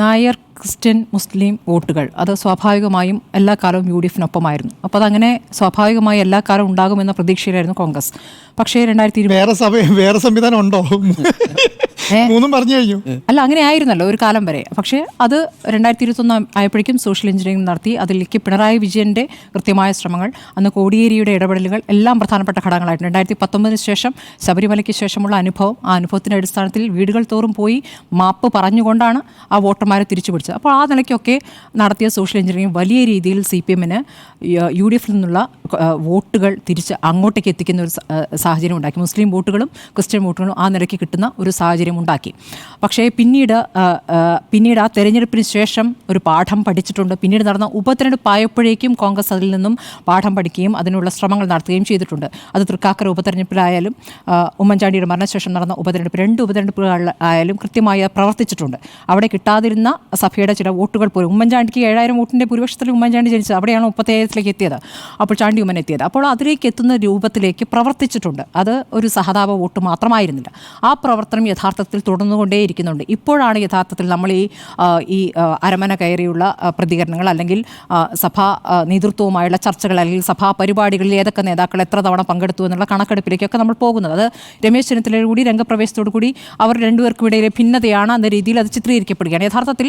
നായർ, ക്രിസ്ത്യൻ, മുസ്ലിം വോട്ടുകൾ അത് സ്വാഭാവികമായും എല്ലാ കാലവും UDF-നൊപ്പമായിരുന്നു. അപ്പോൾ അതങ്ങനെ സ്വാഭാവികമായി എല്ലാ കാലവും ഉണ്ടാകുമെന്ന പ്രതീക്ഷയിലായിരുന്നു കോൺഗ്രസ്. പക്ഷേ 2020 വേറെ സംവിധാനം ഉണ്ടോ? മൂന്നും പറഞ്ഞു കഴിഞ്ഞു. അല്ല, അങ്ങനെ ആയിരുന്നല്ലോ ഒരു കാലം വരെ. പക്ഷേ അത് 2021 ആയപ്പോഴേക്കും സോഷ്യൽ എഞ്ചിനീയറിംഗ് നടത്തി. അതിലേക്ക് പിണറായി വിജയൻ്റെ കൃത്യമായ ശ്രമങ്ങൾ, അന്ന് കോടിയേരിയുടെ ഇടപെടലുകൾ എല്ലാം പ്രധാനപ്പെട്ട ഘടകങ്ങളായിരുന്നു. 2019 ശേഷം ശബരിമലയ്ക്ക് ശേഷമുള്ള അനുഭവം, ആ അനുഭവത്തിൻ്റെ അടിസ്ഥാനത്തിൽ വീടുകൾ തോറും പോയി മാപ്പ് പറഞ്ഞുകൊണ്ടാണ് ആ വോട്ടർമാരെ തിരിച്ചു പിടിച്ചത്. അപ്പോൾ ആ നിലയ്ക്കൊക്കെ നടത്തിയ സോഷ്യൽ എഞ്ചിനീയറിംഗ് വലിയ രീതിയിൽ CPM-ന് UDF-ൽ നിന്നുള്ള വോട്ടുകൾ തിരിച്ച് അങ്ങോട്ടേക്ക് എത്തിക്കുന്ന ഒരു സാഹചര്യം ഉണ്ടാക്കി. മുസ്ലിം വോട്ടുകളും ക്രിസ്ത്യൻ വോട്ടുകളും ആ നിലയ്ക്ക് കിട്ടുന്ന ഒരു സാഹചര്യം ഉണ്ടാക്കി. പക്ഷേ പിന്നീട് ആ തെരഞ്ഞെടുപ്പിന് ശേഷം ഒരു പാഠം പഠിച്ചിട്ടുണ്ട്. പിന്നീട് നടന്ന ഉപതെരഞ്ഞെടുപ്പായപ്പോഴേക്കും കോൺഗ്രസ് അതിൽ നിന്നും പാഠം പഠിക്കുകയും അതിനുള്ള ശ്രമങ്ങൾ നടത്തുകയും ചെയ്തിട്ടുണ്ട്. അത് തൃക്കാക്കര ഉപതെരഞ്ഞെടുപ്പിലായാലും ഉമ്മൻചാണ്ടിയുടെ മരണശേഷം നടന്ന ഉപതെരഞ്ഞെടുപ്പ്, 2 ഉപതെരഞ്ഞെടുപ്പുകളിലായാലും കൃത്യമായി പ്രവർത്തിച്ചിട്ടുണ്ട്. അവിടെ കിട്ടാതിരുന്ന സഭയുടെ ചില വോട്ടുകൾ പോലും, ഉമ്മൻചാണ്ടിക്ക് 7000 വോട്ടിൻ്റെ ഭൂരിപക്ഷത്തിൽ ഉമ്മൻചാണ്ടി ജനിച്ചത്, അവിടെയാണ് 37-ലേക്ക് എത്തിയത്. അപ്പോൾ ചാണ്ടി ഉമ്മൻ എത്തിയത്. അപ്പോൾ അതിലേക്ക് എത്തുന്ന രൂപത്തിലേക്ക് പ്രവർത്തിച്ചിട്ടുണ്ട്. അത് ഒരു സഹതാപ വോട്ട് മാത്രമായിരുന്നില്ല. ആ പ്രവർത്തനം യഥാർത്ഥത്തിൽ തുടർന്നുകൊണ്ടേയിരിക്കുന്നുണ്ട്. ഇപ്പോഴാണ് യഥാർത്ഥത്തിൽ നമ്മൾ ഈ അരമന കയറിയുള്ള പ്രതികരണങ്ങൾ, അല്ലെങ്കിൽ സഭാ നേതൃത്വവുമായുള്ള ചർച്ചകൾ, അല്ലെങ്കിൽ സഭാ പരിപാടികളിൽ ഏതൊക്കെ നേതാക്കൾ എത്ര തവണ പങ്കെടുത്തു എന്നുള്ള കണക്കെടുപ്പിലേക്കൊക്കെ നമ്മൾ പോകുന്നത്. അത് രമേശ് ചെന്നിത്തലയുടെ കൂടി രംഗപ്രവേശത്തോടു കൂടി അവർ രണ്ടുപേർക്കും ഇടയിലെ ഭിന്നതയാണ് എന്ന രീതിയിൽ അത് ചിത്രീകരിക്കപ്പെടുകയാണ്. യഥാർത്ഥത്തിൽ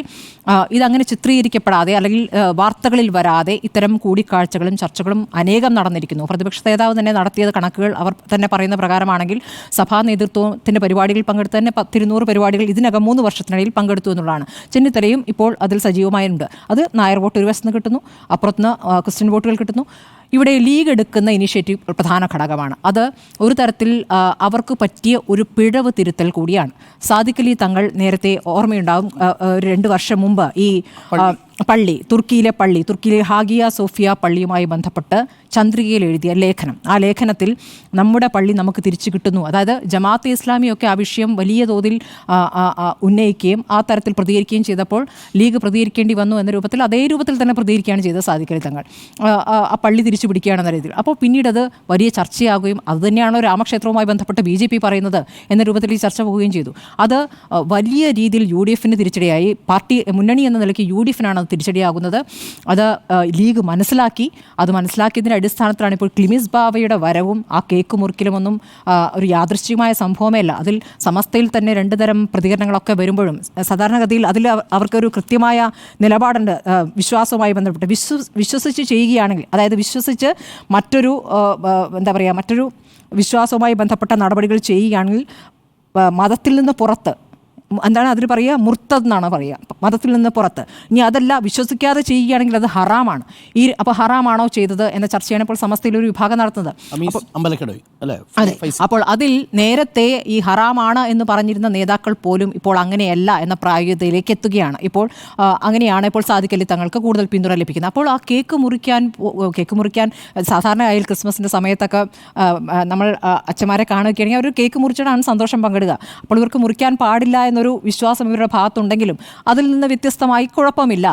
ഇതങ്ങനെ ചിത്രീകരിക്കപ്പെടാതെ, അല്ലെങ്കിൽ വാർത്തകളിൽ വരാതെ ഇത്തരം കൂടിക്കാഴ്ചകളും ചർച്ചകളും അനേകം നടന്നിരിക്കുന്നു. പ്രതിപക്ഷ നേതാവ് തന്നെ നടത്തിയത് കണക്കുകൾ അവർ തന്നെ പറയുന്ന പ്രകാരമാണെങ്കിൽ സഭാ നേതൃത്വത്തിൻ്റെ പരിപാടികളിൽ പങ്കെടുത്ത് തന്നെ 200 പരിപാടികൾ ഇതിനകം 3 വർഷത്തിനിടയിൽ പങ്കെടുത്തു എന്നുള്ളതാണ്. ചെന്നിത്തലയും ഇപ്പോൾ അതിൽ സജീവമായുണ്ട്. അത് നായർ വോട്ട് ഒരു വശത്ത് കിട്ടുന്നു, അപ്പുറത്തുനിന്ന് ക്രിസ്ത്യൻ വോട്ടുകൾ കിട്ടുന്നു. ഇവിടെ ലീഗ് എടുക്കുന്ന ഇനിഷ്യേറ്റീവ് പ്രധാന ഘടകമാണ്. അത് ഒരു തരത്തിൽ അവർക്ക് പറ്റിയ ഒരു പിഴവ് തിരുത്തൽ കൂടിയാണ്. സാദിഖ് അലി തങ്ങൾ നേരത്തെ ഓർമ്മയുണ്ടാവും, 2 വർഷം മുമ്പ് ഈ തുർക്കിയിലെ ഹാഗിയ സോഫിയ പള്ളിയുമായി ബന്ധപ്പെട്ട് ചന്ദ്രികയിൽ എഴുതിയ ലേഖനം, ആ ലേഖനത്തിൽ നമ്മുടെ പള്ളി നമുക്ക് തിരിച്ചു കിട്ടുന്നു, അതായത് ജമാഅത്തെ ഇസ്ലാമിയൊക്കെ ആ വിഷയം വലിയ തോതിൽ ഉന്നയിക്കുകയും ആ തരത്തിൽ പ്രതികരിക്കുകയും ചെയ്തപ്പോൾ ലീഗ് പ്രതികരിക്കേണ്ടി വന്നു എന്ന രൂപത്തിൽ, അതേ രൂപത്തിൽ തന്നെ പ്രതികരിക്കുകയാണ് ചെയ്തത് സാദിഖ് അലി തങ്ങൾ. ആ പള്ളി തിരിച്ചു പിടിക്കുകയാണെന്ന രീതിയിൽ. അപ്പോൾ പിന്നീട് അത് വലിയ ചർച്ചയാകുകയും അതുതന്നെയാണോ രാമക്ഷേത്രവുമായി ബന്ധപ്പെട്ട് BJP പറയുന്നത് എന്ന രൂപത്തിൽ ഈ ചർച്ച പോവുകയും ചെയ്തു. അത് വലിയ രീതിയിൽ UDF-ന് തിരിച്ചടിയായി. പാർട്ടി മുന്നണി എന്ന നിലയ്ക്ക് UDF-നാണ് അത് തിരിച്ചടിയാകുന്നത്. അത് ലീഗ് മനസ്സിലാക്കിയതിൻ്റെ അടിസ്ഥാനത്തിലാണ് ഇപ്പോൾ ക്ലിമിസ് ബാവയുടെ വരവും ആ കേക്ക് മുറിക്കലുമൊന്നും ഒരു യാദൃശ്ചികമായ സംഭവമേ അല്ല. അതിൽ സമസ്തയിൽ തന്നെ 2 തരം പ്രതികരണങ്ങളൊക്കെ വരുമ്പോഴും സാധാരണഗതിയിൽ അതിൽ അവർക്കൊരു കൃത്യമായ നിലപാടുണ്ട്. വിശ്വാസവുമായി ബന്ധപ്പെട്ട് വിശ്വസിച്ച് ചെയ്യുകയാണെങ്കിൽ, അതായത് വിശ്വസിച്ച് മറ്റൊരു മറ്റൊരു വിശ്വാസവുമായി ബന്ധപ്പെട്ട നടപടികൾ ചെയ്യുകയാണെങ്കിൽ മതത്തിൽ നിന്ന് പുറത്ത്, എന്താണ് അതിന് പറയുക, മുർത്തദ് എന്നാണ് പറയുക, മതത്തിൽ നിന്ന് പുറത്ത്. ഇനി അതല്ല, വിശ്വസിക്കാതെ ചെയ്യുകയാണെങ്കിൽ അത് ഹറാമാണ്. അപ്പോൾ ഹറാമാണോ ചെയ്തത് എന്ന ചർച്ചയാണ് ഇപ്പോൾ സമസ്തയിൽ ഒരു വിഭാഗം നടത്തുന്നത്. അതെ, അപ്പോൾ അതിൽ നേരത്തെ ഈ ഹറാമാണ് എന്ന് പറഞ്ഞിരുന്ന നേതാക്കൾ പോലും ഇപ്പോൾ അങ്ങനെയല്ല എന്ന പ്രായോഗികതയിലേക്ക് എത്തുകയാണ്. ഇപ്പോൾ അങ്ങനെയാണ് ഇപ്പോൾ സാദിഖ് അലി തങ്ങൾക്ക് കൂടുതൽ പിന്തുണ ലഭിക്കുന്നത്. അപ്പോൾ ആ കേക്ക് മുറിക്കാൻ സാധാരണയായി ക്രിസ്മസിൻ്റെ സമയത്തൊക്കെ നമ്മൾ അച്ഛന്മാരെ കാണുകയാണെങ്കിൽ അവർ കേക്ക് മുറിച്ചിട്ടാണ് സന്തോഷം പങ്കിടുക. അപ്പോൾ ഇവർക്ക് മുറിക്കാൻ പാടില്ല എന്നൊരു വിശ്വാസം ഇവരുടെ ഭാഗത്തുണ്ടെങ്കിലും അതിൽ നിന്ന് വ്യത്യസ്തമായി കുഴപ്പമില്ല,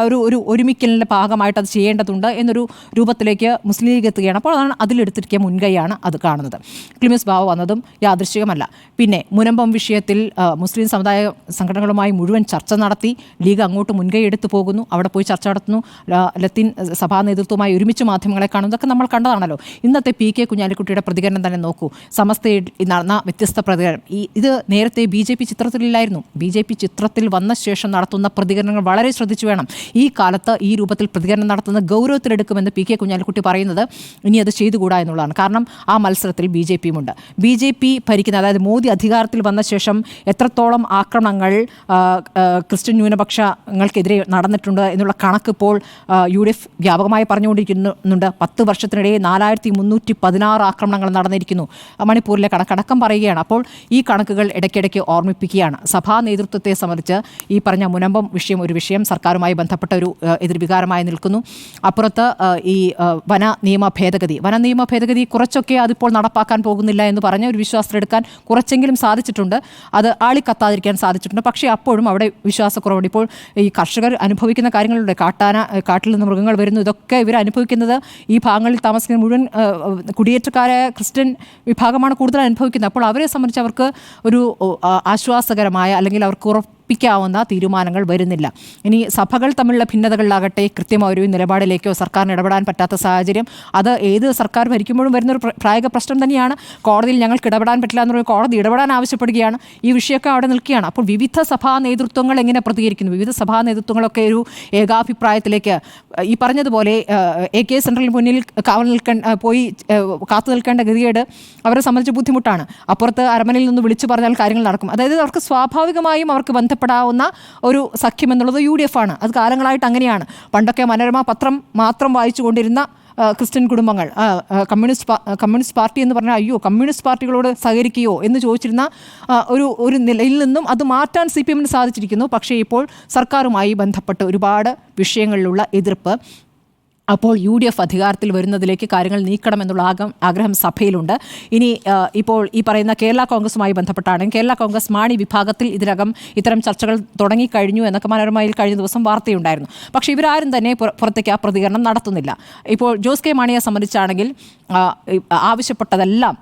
ഒരു ഒരുമിക്കലിൻ്റെ ഭാഗമായിട്ട് അത് ചെയ്യേണ്ടതുണ്ട് എന്നൊരു രൂപത്തിലേക്ക് മുസ്ലിം ലീഗ് എത്തുകയാണ്. അപ്പോൾ അതാണ് അതിലെടുത്തിരിക്കുക മുൻകൈയാണ് അത് കാണുന്നത്. ക്ലിമിസ് ബാവ വന്നതും യാദൃശ്ചികമല്ല. പിന്നെ മുനമ്പം വിഷയത്തിൽ മുസ്ലിം സമുദായ സംഘടനകളുമായി മുഴുവൻ ചർച്ച നടത്തി ലീഗ് അങ്ങോട്ട് മുൻകൈ എടുത്തു പോകുന്നു, അവിടെ പോയി ചർച്ച നടത്തുന്നു, ലത്തീൻ സഭാ നേതൃത്വവുമായി ഒരുമിച്ച് മാധ്യമങ്ങളെ കാണുന്നു. ഇതൊക്കെ നമ്മൾ കണ്ടതാണല്ലോ. ഇന്നത്തെ PK കുഞ്ഞാലിക്കുട്ടിയുടെ പ്രതികരണം തന്നെ നോക്കൂ. സമസ്തയിൽ നടന്ന വ്യത്യസ്ത പ്രതികരണം. ഇത് നേരത്തെ BJP ചിത്രത്തിലില്ലായിരുന്നു. BJP ചിത്രത്തിൽ വന്ന ശേഷം നടത്തുന്ന പ്രതികരണങ്ങൾ വളരെ ശ്രദ്ധിച്ചു വേണം. ഈ കാലത്ത് ഈ രൂപത്തിൽ പ്രതികരണം നടത്തുന്ന ഗൗരവത്തിലെടുക്കുമെന്ന് PK കുഞ്ഞാലിക്കുട്ടി പറയുന്നത് ഇനി അത് ചെയ്തുകൂടാ എന്നുള്ളതാണ്. കാരണം ആ മത്സരത്തിൽ BJPയുമുണ്ട്. BJP ഭരിക്കുന്ന, അതായത് മോദി അധികാരത്തിൽ വന്ന ശേഷം എത്രത്തോളം ആക്രമണങ്ങൾ ക്രിസ്ത്യൻ ന്യൂനപക്ഷങ്ങൾക്കെതിരെ നടന്നിട്ടുണ്ട് എന്നുള്ള കണക്ക് ഇപ്പോൾ UDF വ്യാപകമായി പറഞ്ഞുകൊണ്ടിരിക്കുന്നുണ്ട്. 10 വർഷത്തിനിടെ 4316 ആക്രമണങ്ങൾ നടന്നിരിക്കുന്നു. മണിപ്പൂരിലെ കണക്കടക്കം പറയുകയാണ്. അപ്പോൾ ഈ കണക്കുകൾ ഇടയ്ക്കിടയ്ക്ക് ഓർമ്മിപ്പിക്കുകയാണ്. സഭാ നേതൃത്വത്തെ സംബന്ധിച്ച് ഈ പറഞ്ഞ മുനമ്പം വിഷയം ഒരു വിഷയം സർക്കാരുമായി ബന്ധപ്പെട്ട ഒരു എതിർവികാരമായി നിൽക്കുന്നു. അപ്പുറത്ത് ഈ വന നിയമ ഭേദഗതി കുറച്ചൊക്കെ അതിപ്പോൾ നടപ്പാക്കാൻ പോകുന്നില്ല എന്ന് പറഞ്ഞ് ഒരു വിശ്വാസത്തിലെടുക്കാൻ കുറച്ചെങ്കിലും സാധിച്ചിട്ടുണ്ട്. അത് ആളിക്കത്താതിരിക്കാൻ സാധിച്ചിട്ടുണ്ട്. പക്ഷേ അപ്പോഴും അവിടെ വിശ്വാസക്കുറവുണ്ട്. ഇപ്പോൾ ഈ കർഷകർ അനുഭവിക്കുന്ന കാര്യങ്ങളുണ്ട്. കാട്ടിൽ നിന്ന് മൃഗങ്ങൾ വരുന്നു. ഇതൊക്കെ ഇവർ അനുഭവിക്കുന്നത് ഈ ഭാഗങ്ങളിൽ താമസിക്കുന്ന മുഴുവൻ കുടിയേറ്റക്കാരായ ക്രിസ്ത്യൻ വിഭാഗമാണ് കൂടുതൽ അനുഭവിക്കുന്നത്. അപ്പോൾ അവരെ സംബന്ധിച്ച് അവർക്ക് ഒരു ആശ്വാസകരമായ, അല്ലെങ്കിൽ അവർക്ക് ഉറപ്പിക്കാവുന്ന തീരുമാനങ്ങൾ വരുന്നില്ല. ഇനി സഭകൾ തമ്മിലുള്ള ഭിന്നതകളിലാകട്ടെ കൃത്യമായ ഒരു നിലപാടിലേക്കോ സർക്കാരിന് ഇടപെടാൻ പറ്റാത്ത സാഹചര്യം, അത് ഏത് സർക്കാർ ഭരിക്കുമ്പോഴും വരുന്നൊരു പ്രായോഗിക പ്രശ്നം തന്നെയാണ്. കോടതിയിൽ ഞങ്ങൾക്ക് ഇടപെടാൻ പറ്റില്ല എന്നൊരു കോടതി ഇടപെടാൻ ആവശ്യപ്പെടുകയാണ്. ഈ വിഷയമൊക്കെ അവിടെ നിൽക്കുകയാണ്. അപ്പോൾ വിവിധ സഭാ നേതൃത്വങ്ങൾ എങ്ങനെ പ്രതികരിക്കുന്നു? വിവിധ സഭാ നേതൃത്വങ്ങളൊക്കെ ഒരു ഏകാഭിപ്രായത്തിലേക്ക്, ഈ പറഞ്ഞതുപോലെ AK സെൻട്രലിന് മുന്നിൽ കാത്തു നിൽക്കേണ്ട ഗതികേട് അവരെ സംബന്ധിച്ച് ബുദ്ധിമുട്ടാണ്. അപ്പുറത്ത് അരമനയിൽ നിന്ന് വിളിച്ചു പറഞ്ഞാൽ കാര്യങ്ങൾ നടക്കും. അതായത് അവർക്ക് സ്വാഭാവികമായും അവർക്ക് ബന്ധപ്പെടാവുന്ന ഒരു സഖ്യം എന്നുള്ളത് UDF ആണ്. അത് കാലങ്ങളായിട്ട് അങ്ങനെയാണ്. പണ്ടൊക്കെ മനോരമ പത്രം മാത്രം വായിച്ചു കൊണ്ടിരുന്ന ക്രിസ്ത്യൻ കുടുംബങ്ങൾ കമ്മ്യൂണിസ്റ്റ് പാർട്ടി എന്ന് പറഞ്ഞാൽ അയ്യോ കമ്മ്യൂണിസ്റ്റ് പാർട്ടികളോട് സഹകരിക്കുകയോ എന്ന് ചോദിച്ചിരുന്ന ഒരു നിലയിൽ നിന്നും അത് മാറ്റാൻ CPMന് സാധിച്ചിരിക്കുന്നു. പക്ഷേ ഇപ്പോൾ സർക്കാരുമായി ബന്ധപ്പെട്ട് ഒരുപാട് വിഷയങ്ങളിലുള്ള എതിർപ്പ്, അപ്പോൾ UDF അധികാരത്തിൽ വരുന്നതിലേക്ക് കാര്യങ്ങൾ നീക്കണമെന്നുള്ള ആഗ്രഹം സഭയിലുണ്ട്. ഇനി ഇപ്പോൾ ഈ പറയുന്ന കേരള കോൺഗ്രസുമായി ബന്ധപ്പെട്ടാണെങ്കിൽ കേരള കോൺഗ്രസ് മാണി വിഭാഗത്തിൽ ഇതിനകം ഇത്തരം ചർച്ചകൾ തുടങ്ങിക്കഴിഞ്ഞു എന്നൊക്കെ മനോരമയിൽ കഴിഞ്ഞ ദിവസം വാർത്തയുണ്ടായിരുന്നു. പക്ഷേ ഇവരാരും തന്നെ പുറത്തേക്ക് ആ പ്രതികരണം നടത്തുന്നില്ല. ഇപ്പോൾ ജോസ് കെ മാണിയെ സംബന്ധിച്ചാണെങ്കിൽ ആവശ്യപ്പെട്ടതെല്ലാം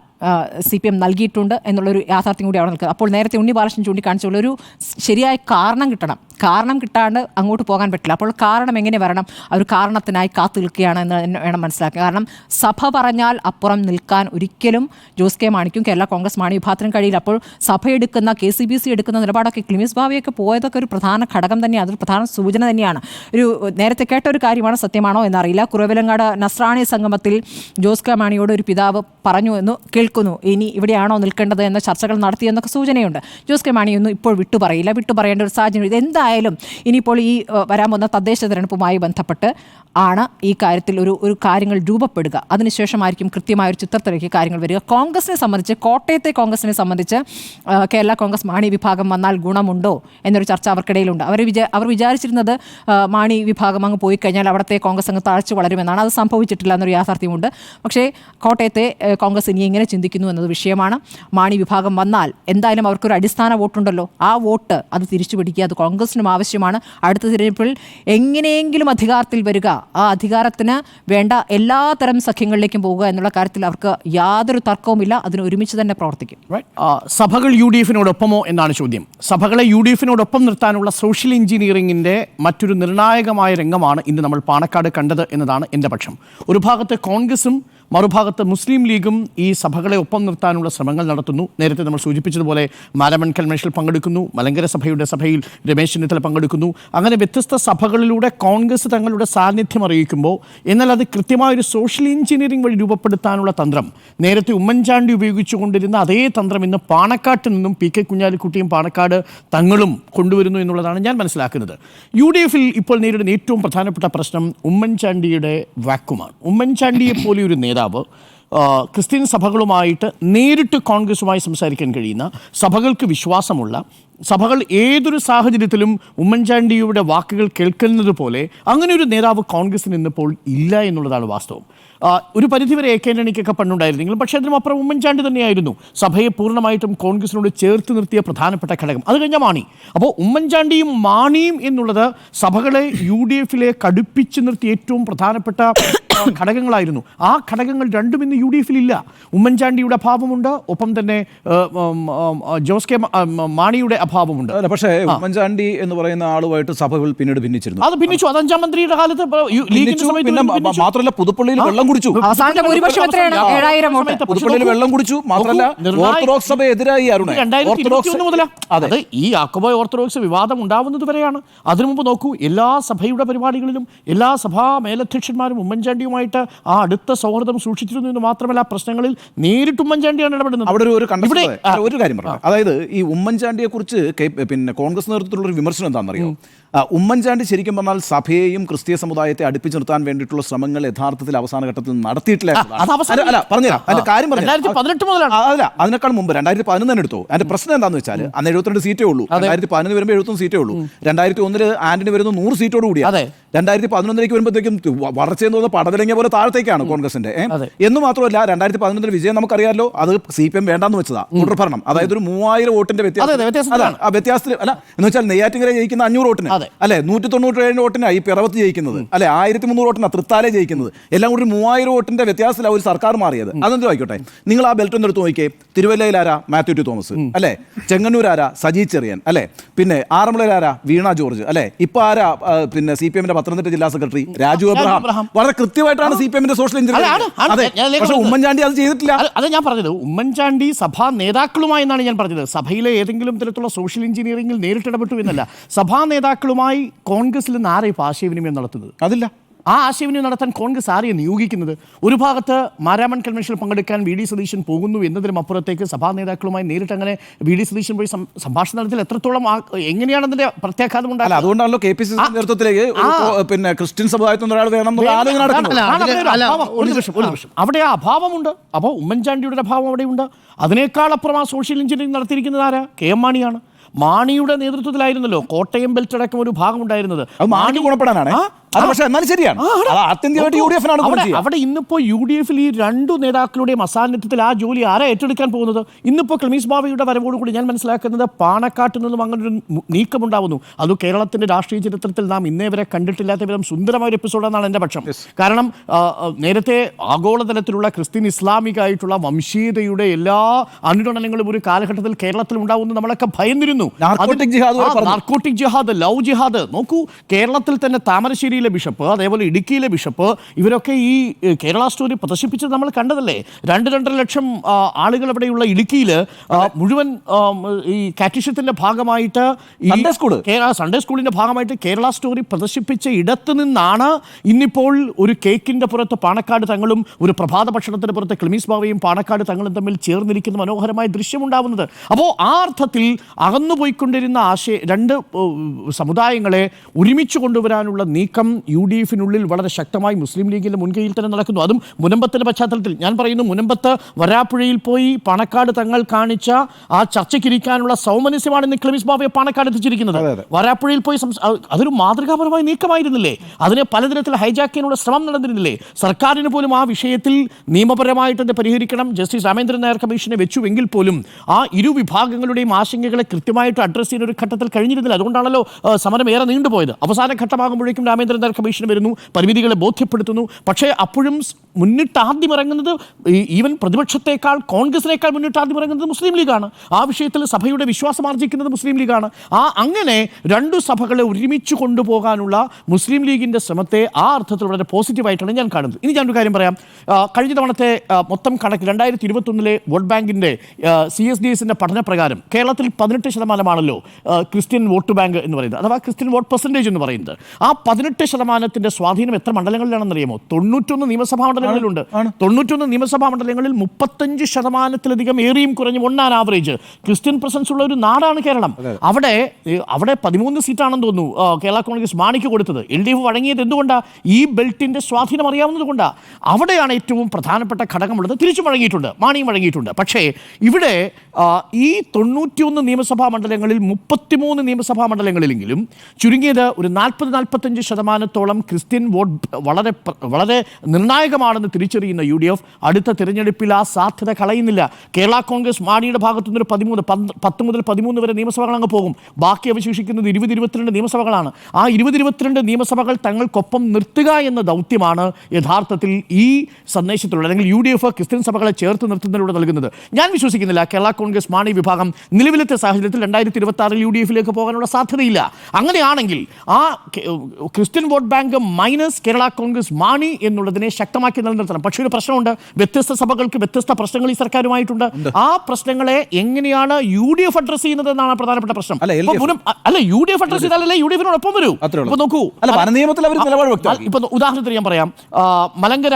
CPM നൽകിയിട്ടുണ്ട് എന്നുള്ളൊരു യാഥാർത്ഥ്യം കൂടി അവിടെ നിൽക്കുക. അപ്പോൾ നേരത്തെ ഉണ്ണി ബാലകൃഷ്ണൻ ചൂണ്ടിക്കാണിച്ചുള്ള ഒരു ശരിയായ കാരണം കിട്ടണം. കാരണം കിട്ടാണ്ട് അങ്ങോട്ട് പോകാൻ പറ്റില്ല. അപ്പോൾ കാരണം എങ്ങനെ വരണം? അവർ കാരണത്തിനായി കാത്തു നിൽക്കുകയാണ് എന്ന് വേണം മനസ്സിലാക്കുക. കാരണം സഭ പറഞ്ഞാൽ അപ്പുറം നിൽക്കാൻ ഒരിക്കലും ജോസ് കെ മാണിക്കും കേരള കോൺഗ്രസ് മാണി വിഭാഗത്തിനും കഴിയില്ല. അപ്പോൾ സഭ എടുക്കുന്ന KCBC എടുക്കുന്ന നിലപാടൊക്കെ ക്ലിമിസ് ബാവയൊക്കെ പോയതൊക്കെ ഒരു പ്രധാന ഘടകം തന്നെയാണ്. അതൊരു പ്രധാന സൂചന തന്നെയാണ്. ഒരു നേരത്തെ കേട്ട ഒരു കാര്യമാണ്, സത്യമാണോ എന്നറിയില്ല. കുറവിലങ്ങാട് നസ്രാണി സംഗമത്തിൽ ജോസ് കെ മാണിയോട് ഒരു പിതാവ് പറഞ്ഞു എന്ന് കേൾക്കുന്നു. ഇനി ഇവിടെയാണോ നിൽക്കേണ്ടത് എന്ന ചർച്ചകൾ നടത്തിയെന്നൊക്കെ സൂചനയുണ്ട്. ജോസ് കെ മാണിയൊന്നും ഇപ്പോൾ വിട്ടുപറയേണ്ട ഒരു സാഹചര്യം. ഇതെന്തായാലും ഇനിയിപ്പോൾ ഈ വരാൻ പോകുന്ന തദ്ദേശ തിരഞ്ഞെടുപ്പുമായി ബന്ധപ്പെട്ട് ആണ് ഈ കാര്യത്തിൽ ഒരു കാര്യങ്ങൾ രൂപപ്പെടുക. അതിനുശേഷമായിരിക്കും കൃത്യമായ ഒരു ചിത്രത്തിലേക്ക് കാര്യങ്ങൾ വരിക. കോൺഗ്രസിനെ സംബന്ധിച്ച്, കോട്ടയത്തെ കോൺഗ്രസിനെ സംബന്ധിച്ച് കേരള കോൺഗ്രസ് മാണി വിഭാഗം വന്നാൽ ഗുണമുണ്ടോ എന്നൊരു ചർച്ച അവർക്കിടയിലുണ്ട്. അവർ വിചാരിച്ചിരുന്നത് മാണി വിഭാഗം അങ്ങ് പോയി കഴിഞ്ഞാൽ അവിടുത്തെ കോൺഗ്രസ് അങ്ങ് താഴ്ച വളരുമെന്നാണ്. അത് സംഭവിച്ചിട്ടില്ല എന്നൊരു യാഥാർത്ഥ്യമുണ്ട്. പക്ഷേ കോട്ടയത്തെ കോൺഗ്രസ് ഇനി എങ്ങനെ ചിന്തിക്കുന്നു എന്നത് വിഷയമാണ്. മാണി വിഭാഗം വന്നാൽ എന്തായാലും അവർക്കൊരു അടിസ്ഥാന വോട്ടുണ്ടല്ലോ. ആ വോട്ട് അത് തിരിച്ചു പിടിക്കുക, അത് കോൺഗ്രസ് കോൺഗ്രസിനും ആവശ്യമാണ്. അടുത്ത തിരഞ്ഞെടുപ്പിൽ എങ്ങനെയെങ്കിലും അധികാരത്തിൽ വരിക, ആ അധികാരത്തിന് വേണ്ട എല്ലാ തരം സഖ്യങ്ങളിലേക്കും പോവുക എന്നുള്ള കാര്യത്തിൽ അവർക്ക് യാതൊരു തർക്കവുമില്ല. അതിന് ഒരുമിച്ച് തന്നെ പ്രവർത്തിക്കും. സഭകൾ UDF-നോടൊപ്പമോ എന്നാണ് ചോദ്യം. സഭകളെ UDF-നോടൊപ്പം നിർത്താനുള്ള സോഷ്യൽ എഞ്ചിനീയറിംഗിൻ്റെ മറ്റൊരു നിർണായകമായ രംഗമാണ് ഇന്ന് നമ്മൾ പാണക്കാട് കണ്ടത് എന്നതാണ് എൻ്റെ പക്ഷം. ഒരു ഭാഗത്ത് കോൺഗ്രസും മറുഭാഗത്ത് മുസ്ലിം ലീഗും ഈ സഭകളെ ഒപ്പം നിർത്താനുള്ള ശ്രമങ്ങൾ നടത്തുന്നു. നേരത്തെ നമ്മൾ സൂചിപ്പിച്ചതുപോലെ മാരമൺ കൺവെൻഷനിൽ പങ്കെടുക്കുന്നു, മലങ്കര സഭയിൽ രമേശ് ചെന്നിത്തല പങ്കെടുക്കുന്നു. അങ്ങനെ വ്യത്യസ്ത സഭകളിലൂടെ കോൺഗ്രസ് തങ്ങളുടെ സാന്നിധ്യം അറിയിക്കുമ്പോൾ, എന്നാൽ അത് കൃത്യമായൊരു സോഷ്യൽ എഞ്ചിനീയറിംഗ് വഴി രൂപപ്പെടുത്താനുള്ള തന്ത്രം നേരത്തെ ഉമ്മൻചാണ്ടി ഉപയോഗിച്ചുകൊണ്ടിരുന്ന അതേ തന്ത്രം ഇന്ന് പാണക്കാട്ട് നിന്നും PK കുഞ്ഞാലിക്കുട്ടിയും പാണക്കാട് തങ്ങളും കൊണ്ടുവരുന്നു എന്നുള്ളതാണ് ഞാൻ മനസ്സിലാക്കുന്നത്. UDF-ൽ ഇപ്പോൾ നേരിടുന്ന ഏറ്റവും പ്രധാനപ്പെട്ട പ്രശ്നം ഉമ്മൻചാണ്ടിയുടെ വാക്കുമാണ്. ഉമ്മൻചാണ്ടിയെ പോലെ ഒരു നേതാവ് ക്രിസ്ത്യൻ സഭകളുമായിട്ട് നേരിട്ട് കോൺഗ്രസുമായി സംസാരിക്കാൻ കഴിയുന്ന, സഭകൾക്ക് വിശ്വാസമുള്ള, സഭകൾ ഏതൊരു സാഹചര്യത്തിലും ഉമ്മൻചാണ്ടിയുടെ വാക്കുകൾ കേൾക്കുന്നത് പോലെ അങ്ങനെ ഒരു നേതാവ് കോൺഗ്രസിന് ഇന്നിപ്പോൾ ഇല്ല എന്നുള്ളതാണ് വാസ്തവം. ഒരു പരിധിവരെ AK ആന്റണിക്കൊക്കെ പണ്ടുണ്ടായിരുന്നെങ്കിലും പക്ഷേ അതിനുമപ്പുറം ഉമ്മൻചാണ്ടി തന്നെയായിരുന്നു സഭയെ പൂർണ്ണമായിട്ടും കോൺഗ്രസിനോട് ചേർത്ത് നിർത്തിയ പ്രധാനപ്പെട്ട ഘടകം. അത് കഴിഞ്ഞ മാണി. അപ്പോൾ ഉമ്മൻചാണ്ടിയും മാണിയും എന്നുള്ളത് സഭകളെ UDF-ലെ കടുപ്പിച്ച് നിർത്തിയ ഏറ്റവും പ്രധാനപ്പെട്ട ഘടകങ്ങളായിരുന്നു. ആ ഘടകങ്ങൾ രണ്ടും ഇന്ന് UDF-ൽ ഇല്ല. ഉമ്മൻചാണ്ടിയുടെ അഭാവമുണ്ട്, ഒപ്പം തന്നെ ജോസ് കെ മാണിയുടെ അഭാവമുണ്ട്. പക്ഷേ ഉമ്മൻചാണ്ടി എന്ന് പറയുന്ന ആളുമായിട്ട് സഭകൾ പിന്നീട് ഭിന്നിച്ചിരുന്നു. അത് ഭിന്നിച്ചു. അത് 5-ാം മന്ത്രിയുടെ കാലത്ത് മാത്രമല്ല പുതുപ്പള്ളിയിൽ വെള്ളം കുടിച്ചു. പുതുപ്പള്ളിയിൽ വെള്ളം കുടിച്ചു മാത്രമല്ല ഓർത്തഡോക്സ് സഭ എതിരായി അതെ, ഈ യാക്കോബായ ഓർത്തഡോക്സ് വിവാദം ഉണ്ടാവുന്നത് വരെയാണ്. അതിനു മുമ്പ് നോക്കൂ, എല്ലാ സഭയുടെ പരിപാടികളിലും എല്ലാ സഭാ മേലധ്യക്ഷന്മാരും ഉമ്മൻചാണ്ടിയുമായിട്ട് ആ അടുത്ത സൗഹൃദം സൂക്ഷിച്ചിരുന്നു എന്ന് മാത്രമല്ല, പ്രശ്നങ്ങളിൽ നേരിട്ട് ഉമ്മൻചാണ്ടിയാണ് ഇടപെടുന്നത്. അവിടെ ഒരു കാര്യം പറഞ്ഞു, അതായത് ഈ ഉമ്മൻചാണ്ടിയെ കുറിച്ച് പിന്നെ കോൺഗ്രസ് നേതൃത്വത്തിലുള്ള ഒരു വിമർശനം എന്താണെന്നറിയോ? ഉമ്മൻചാണ്ടി ശരിക്കും പറഞ്ഞാൽ സഭയെയും ക്രിസ്തീയ സമുദായത്തെ അടുപ്പിച്ച് നിർത്താൻ വേണ്ടിയിട്ടുള്ള ശ്രമങ്ങൾ യഥാർത്ഥത്തിൽ അവസാന ഘട്ടത്തിൽ നടത്തിയിട്ടില്ല. പറഞ്ഞുതരാം അതിന്റെ കാര്യം അല്ല, അതിനേക്കാൾ മുമ്പ് 2011 തന്നെ എടുത്തു. അതിന്റെ പ്രശ്നം എന്താണെന്ന് വെച്ചാൽ അന്ന് 72 സീറ്റേ ഉള്ളൂ. 2011 വരുമ്പോൾ 71 സീറ്റേ ഉള്ളൂ. 2001 ആന്റണി വരുന്ന 100 സീറ്റോട് കൂടിയാണ്. 2011 വരുമ്പോഴത്തേക്കും വളർച്ചയെന്ന് തോന്നുന്ന പടവിലങ്ങിയ പോലെ താഴത്തേക്കാണ് കോൺഗ്രസിന്റെ. എന്ന് മാത്രമല്ല 2011 വിജയം നമുക്കറിയാമല്ലോ, അത് CPM വേണ്ടാന്ന് വെച്ചതാ തുടർഭരണം. അതായത് ഒരു 3000 വോട്ടിന്റെ വ്യത്യാസത്തിൽ അല്ല എന്ന് വെച്ചാൽ നെയ്യാറ്റിൻകര ജയിക്കുന്ന 500 വോട്ടിന് അല്ലെ 197 വോട്ടിനാ ഈ പിറവത്ത് ജയിക്കുന്നത്, അല്ലെ 1300 വോട്ടിനാ തൃത്താലെ ജയിക്കുന്നത്. എല്ലാം കൂടി 3000 വോട്ടിന്റെ വ്യത്യാസത്തിലാണ് ഒരു സർക്കാർ മാറിയത്. അതെന്തോ ആയിക്കോട്ടെ, നിങ്ങൾ ആ ബെൽറ്റ് ഒന്ന് എടുത്ത് നോക്കിയേ. തിരുവല്ലയിലാരാ? മാത്യു ടി തോമസ് അല്ലെ. ചെങ്ങന്നൂരാരാ? സജി ചെറിയൻ അല്ലെ. പിന്നെ ആറന്മുളയിലാരാ? വീണ ജോർജ് അല്ലെ. ഇപ്പൊ ആരാ? പിന്നെ CPM-ന്റെ പത്തനംതിട്ട ജില്ലാ സെക്രട്ടറി രാജു എബ്രഹാം. വളരെ കൃത്യമായിട്ടാണ് CPM-ന്റെ സോഷ്യൽ എഞ്ചിനീയറിംഗ്. പക്ഷേ ഉമ്മൻചാണ്ടി അത് ചെയ്തിട്ടില്ല. അത് ഞാൻ പറഞ്ഞത് ഉമ്മൻചാണ്ടി സഭാ നേതാക്കളുമായി എന്നാണ് ഞാൻ പറഞ്ഞത്. സഭയിലെ ഏതെങ്കിലും തരത്തിലുള്ള സോഷ്യൽ എഞ്ചിനീയറിംഗിൽ നേരിട്ട് ഇടപെട്ടു എന്നല്ല. സഭാ നേതാക്കളുമായി കോൺഗ്രസിൽ നിന്ന് ആരെ ഇപ്പോൾ ആശയവിനിമയം നടത്തുന്നത്? അതില്ല. ആ ആശയവിനിമയം നടത്താൻ കോൺഗ്രസ് ആരെയെ നിയോഗിക്കുന്നത്? ഒരു ഭാഗത്ത് മാരാമൺ കൺവെൻഷനിൽ പങ്കെടുക്കാൻ VD സതീശൻ പോകുന്നു എന്നതിനും അപ്പുറത്തേക്ക് സഭാ നേതാക്കളുമായി നേരിട്ട് അങ്ങനെ VD സതീശൻ പോയി സംഭാഷണം നടത്തിയാൽ എത്രത്തോളം എങ്ങനെയാണ് അതിന്റെ പ്രത്യാഘാതം ഉണ്ടാകുന്നത്? അതുകൊണ്ടാണല്ലോ KPCC നേതൃത്വത്തിലേക്ക് പിന്നെ ക്രിസ്ത്യൻ സമുദായത്തിൽ ഒരാൾ വേണം. അവിടെ ആ അഭാവമുണ്ട്. അപ്പോൾ ഉമ്മൻചാണ്ടിയുടെ അഭാവം അവിടെയുണ്ട്. അതിനേക്കാൾ അപ്പുറം ആ സോഷ്യൽ എഞ്ചിനീയറിംഗ് നടത്തിയിരിക്കുന്നത് ആരാ? KM മാണിയാണ്. മാണിയുടെ നേതൃത്വത്തിലായിരുന്നല്ലോ കോട്ടയം ബെൽറ്റ് അടക്കം ഒരു ഭാഗം ഉണ്ടായിരുന്നത്. മാണി ഗുണപ്പെടാനാണ്. അവിടെ ഇന്നിപ്പോ UDF-ൽ ഈ രണ്ടു നേതാക്കളുടെയും അസാന്നിധ്യത്തിൽ ആ ജോലി ആരാ ഏറ്റെടുക്കാൻ പോകുന്നത്? ഇന്നിപ്പോ ക്ലെമീസ് ബാവയുടെ വരവോടുകൂടി ഞാൻ മനസ്സിലാക്കുന്നത് പാണക്കാട്ട് നിന്നും അങ്ങനെ ഒരു നീക്കമുണ്ടാവുന്നു. അത് കേരളത്തിന്റെ രാഷ്ട്രീയ ചരിത്രത്തിൽ നാം ഇന്നേ വരെ കണ്ടിട്ടില്ലാത്ത വിധം സുന്ദരമായ ഒരു എപ്പിസോഡാണെന്നാണ് എൻ്റെ പക്ഷം. കാരണം നേരത്തെ ആഗോളതലത്തിലുള്ള ക്രിസ്ത്യൻ ഇസ്ലാമികമായിട്ടുള്ള വംശീയതയുടെ എല്ലാ അനുരണനങ്ങളും ഒരു കാലഘട്ടത്തിൽ കേരളത്തിൽ ഉണ്ടാവുമെന്ന് നമ്മളൊക്കെ ഭയന്നിരുന്നു. നാർക്കോട്ടിക് ജിഹാദ്, ലവ് ജിഹാദ്. നോക്കൂ, കേരളത്തിൽ തന്നെ താമരശ്ശേരിയിലെ ബിഷപ്പ്, അതേപോലെ ഇടുക്കിയിലെ ബിഷപ്പ്, ഇവരൊക്കെ ഈ കേരള സ്റ്റോറി പ്രദർശിപ്പിച്ചത് നമ്മൾ കണ്ടതല്ലേ. 2-2.5 ലക്ഷം ആളുകൾ അവിടെയുള്ള ഇടുക്കിയിൽ മുഴുവൻ ഈ കാറ്റീഷ്യത്തിന്റെ ഭാഗമായിട്ട് സൺഡേ സ്കൂളിന്റെ ഭാഗമായിട്ട് കേരള സ്റ്റോറി പ്രദർശിപ്പിച്ച ഇടത്ത് നിന്നാണ് ഇന്നിപ്പോൾ ഒരു കേക്കിന്റെ പുറത്ത് പാണക്കാട് തങ്ങളും ഒരു പ്രഭാത ഭക്ഷണത്തിന് പുറത്ത് ക്ലെമീസ് ബാവയും പാണക്കാട് തങ്ങളും തമ്മിൽ ചേർന്നിരിക്കുന്ന മനോഹരമായ ദൃശ്യമുണ്ടാവുന്നത്. അപ്പോൾ ആ അർത്ഥത്തിൽ അകന്നുപോയിക്കൊണ്ടിരുന്ന രണ്ട് സമുദായങ്ങളെ ഒരുമിച്ച് കൊണ്ടുവരാനുള്ള നീക്കം UDF-നുള്ളിൽ വളരെ ശക്തമായി മുസ്ലിം ലീഗിൻ്റെ മുൻകൈയിൽ തന്നെ നടക്കുന്നു. അതും മുനമ്പത്തിൻ്റെ പശ്ചാത്തലത്തിൽ ഞാൻ പറയുന്നു, മുനമ്പത്ത് വരാപ്പുഴയിൽ പോയി പാണക്കാട് തങ്ങൾ കാണിച്ച ആ ചർച്ചയ്ക്കിരിക്കാനുള്ള സൗമനസ്യമാണ് ഇന്ന് ക്ലെമിസ് ബാബയെ പാണക്കാട് എത്തിച്ചിരിക്കുന്നത്. വരാപ്പുഴയിൽ പോയി അതൊരു മാതൃകാപരമായ നീക്കമായിരുന്നില്ലേ? അതിനെ പലതരത്തിൽ ഹൈജാക്ക് ചെയ്യാനുള്ള ശ്രമം നടന്നിരുന്നില്ലേ? സർക്കാരിന് പോലും ആ വിഷയത്തിൽ നിയമപരമായിട്ട് അത് പരിഹരിക്കണം, ജസ്റ്റിസ് രാമേന്ദ്രൻ നായർ കമ്മീഷനെ വെച്ചുവെങ്കിൽ പോലും ആ ഇരു വിഭാഗങ്ങളുടെയും ആശങ്കകളെ കൃത്യമായിട്ട് അഡ്രസ്സ് ചെയ്യുന്ന ഒരു ഘട്ടത്തിൽ കഴിഞ്ഞിരുന്നില്ല. അതുകൊണ്ടാണല്ലോ സമരം ഏറെ നീണ്ടുപോയത്. അവസാന ഘട്ടമാകുമ്പോഴേക്കും രാമേന്ദ്രൻ നായർ കമ്മീഷൻ വരുന്നു, പരിമിതികളെ ബോധ്യപ്പെടുത്തുന്നു. പക്ഷേ അപ്പോഴും മുന്നിട്ട് ആദ്യം ഇറങ്ങുന്നത്, ഈവൻ പ്രതിപക്ഷത്തേക്കാൾ കോൺഗ്രസിനേക്കാൾ മുന്നിട്ട് ആദ്യം ഇറങ്ങുന്നത് മുസ്ലിം ലീഗാണ്. ആ വിഷയത്തിൽ സഭയുടെ വിശ്വാസം ആർജിക്കുന്നത് മുസ്ലിം ലീഗാണ്. അങ്ങനെ രണ്ടു സഭകളെ ഒരുമിച്ച് കൊണ്ടുപോകാനുള്ള മുസ്ലിം ലീഗിൻ്റെ ശ്രമത്തെ ആ അർത്ഥത്തിൽ വളരെ പോസിറ്റീവായിട്ടാണ് ഞാൻ കാണുന്നത്. ഇനി ഞാനൊരു കാര്യം പറയാം. കഴിഞ്ഞ തവണത്തെ മൊത്തം കണക്ക് 2021 വോട്ട് ബാങ്കിൻ്റെ CSDS-ന്റെ പഠനപ്രകാരം കേരളത്തിൽ 18% ക്രിസ്ത്യൻ വോട്ട് ബാങ്ക് എന്ന് പറയുന്നത്, അഥവാ ക്രിസ്ത്യൻ വോട്ട് പെർസെൻറ്റേജ് എന്ന് പറയുന്നത്. ആ 18% സ്വാധീനം എത്ര മണ്ഡലങ്ങളിലാണെന്നറിയാമോ? 91 നിയമസഭാ മണ്ഡലങ്ങളിലുണ്ട്. 91 നിയമസഭാ മണ്ഡലങ്ങളിൽ 35%-ലധികം ഏറിയും കുറഞ്ഞും ഒന്നാൻ ആവറേജ് ക്രിസ്ത്യൻ പ്രസൻസ് ഉള്ള ഒരു നാടാണ് കേരളം. അവിടെ 13 സീറ്റാണെന്ന് തോന്നുന്നു കേരള കോൺഗ്രസ് മാണിക്ക് കൊടുത്തത്. LDF വഴങ്ങിയത് എന്തുകൊണ്ടാണ്? ഈ ബെൽറ്റിൻ്റെ സ്വാധീനം അറിയാവുന്നത് കൊണ്ടാണ്. അവിടെയാണ് ഏറ്റവും പ്രധാനപ്പെട്ട ഘടകമുള്ളത്. തിരിച്ചു വഴങ്ങിയിട്ടുണ്ട്, മാണിയും വഴങ്ങിയിട്ടുണ്ട്. പക്ഷേ ഇവിടെ ഈ 91 നിയമസഭാ മണ്ഡലങ്ങളിൽ 33 നിയമസഭാ മണ്ഡലങ്ങളിലെങ്കിലും ചുരുങ്ങിയത് ഒരു 40-45% ക്രിസ്ത്യൻ വോട്ട് വളരെ നിർണായകമാണെന്ന് തിരിച്ചറിയുന്ന UDF അടുത്ത തിരഞ്ഞെടുപ്പിൽ ആ സാധ്യത കളയുന്നില്ല. കേരള കോൺഗ്രസ് മാണിയുടെ ഭാഗത്തു നിന്നൊരു 10 മുതൽ 13 വരെ നിയമസഭകൾ അങ്ങ് പോകും. ബാക്കി അവശേഷിക്കുന്നത് 20-22 നിയമസഭകളാണ്. ആ 20-22 നിയമസഭകൾ തങ്ങൾക്കൊപ്പം നിർത്തുക എന്ന ദൗത്യമാണ് യഥാർത്ഥത്തിൽ ഈ സന്ദേശത്തിലൂടെ, അല്ലെങ്കിൽ UDF ക്രിസ്ത്യൻ സഭകളെ ചേർത്ത് നിർത്തുന്നതിലൂടെ നൽകുന്നത്. ഞാൻ വിശ്വസിക്കുന്നില്ല കേരള കോൺഗ്രസ് മാണി വിഭാഗം നിലവിലത്തെ സാഹചര്യത്തിൽ 2026 UDF-ലേക്ക് പോകാനുള്ള സാധ്യതയില്ല. അങ്ങനെയാണെങ്കിൽ ആ Christian vote bank minus Kerala Congress Mani എന്നുള്ളതിനെ ശക്തമാക്കി നിലനിർത്തണം. പക്ഷേ ഒരു പ്രശ്നമുണ്ട്. വ്യത്യസ്ത സഭകൾക്ക് വ്യത്യസ്ത പ്രശ്നങ്ങൾ ഈ സർക്കാരുമായിട്ടുണ്ട്. ആ പ്രശ്നങ്ങളെ എങ്ങനെയാണ് UDF അഡ്രസ് ചെയ്യുന്നത് എന്നാണ് പ്രധാനപ്പെട്ട പ്രശ്നം. അല്ല, UDF അഡ്രസ് ചെയ്താലല്ലേ UDF-നോടൊപ്പം വരൂ. ഇപ്പൊ നോക്കൂ, ഇപ്പൊ ഉദാഹരണത്തിന് ഞാൻ പറയാം, മലങ്കര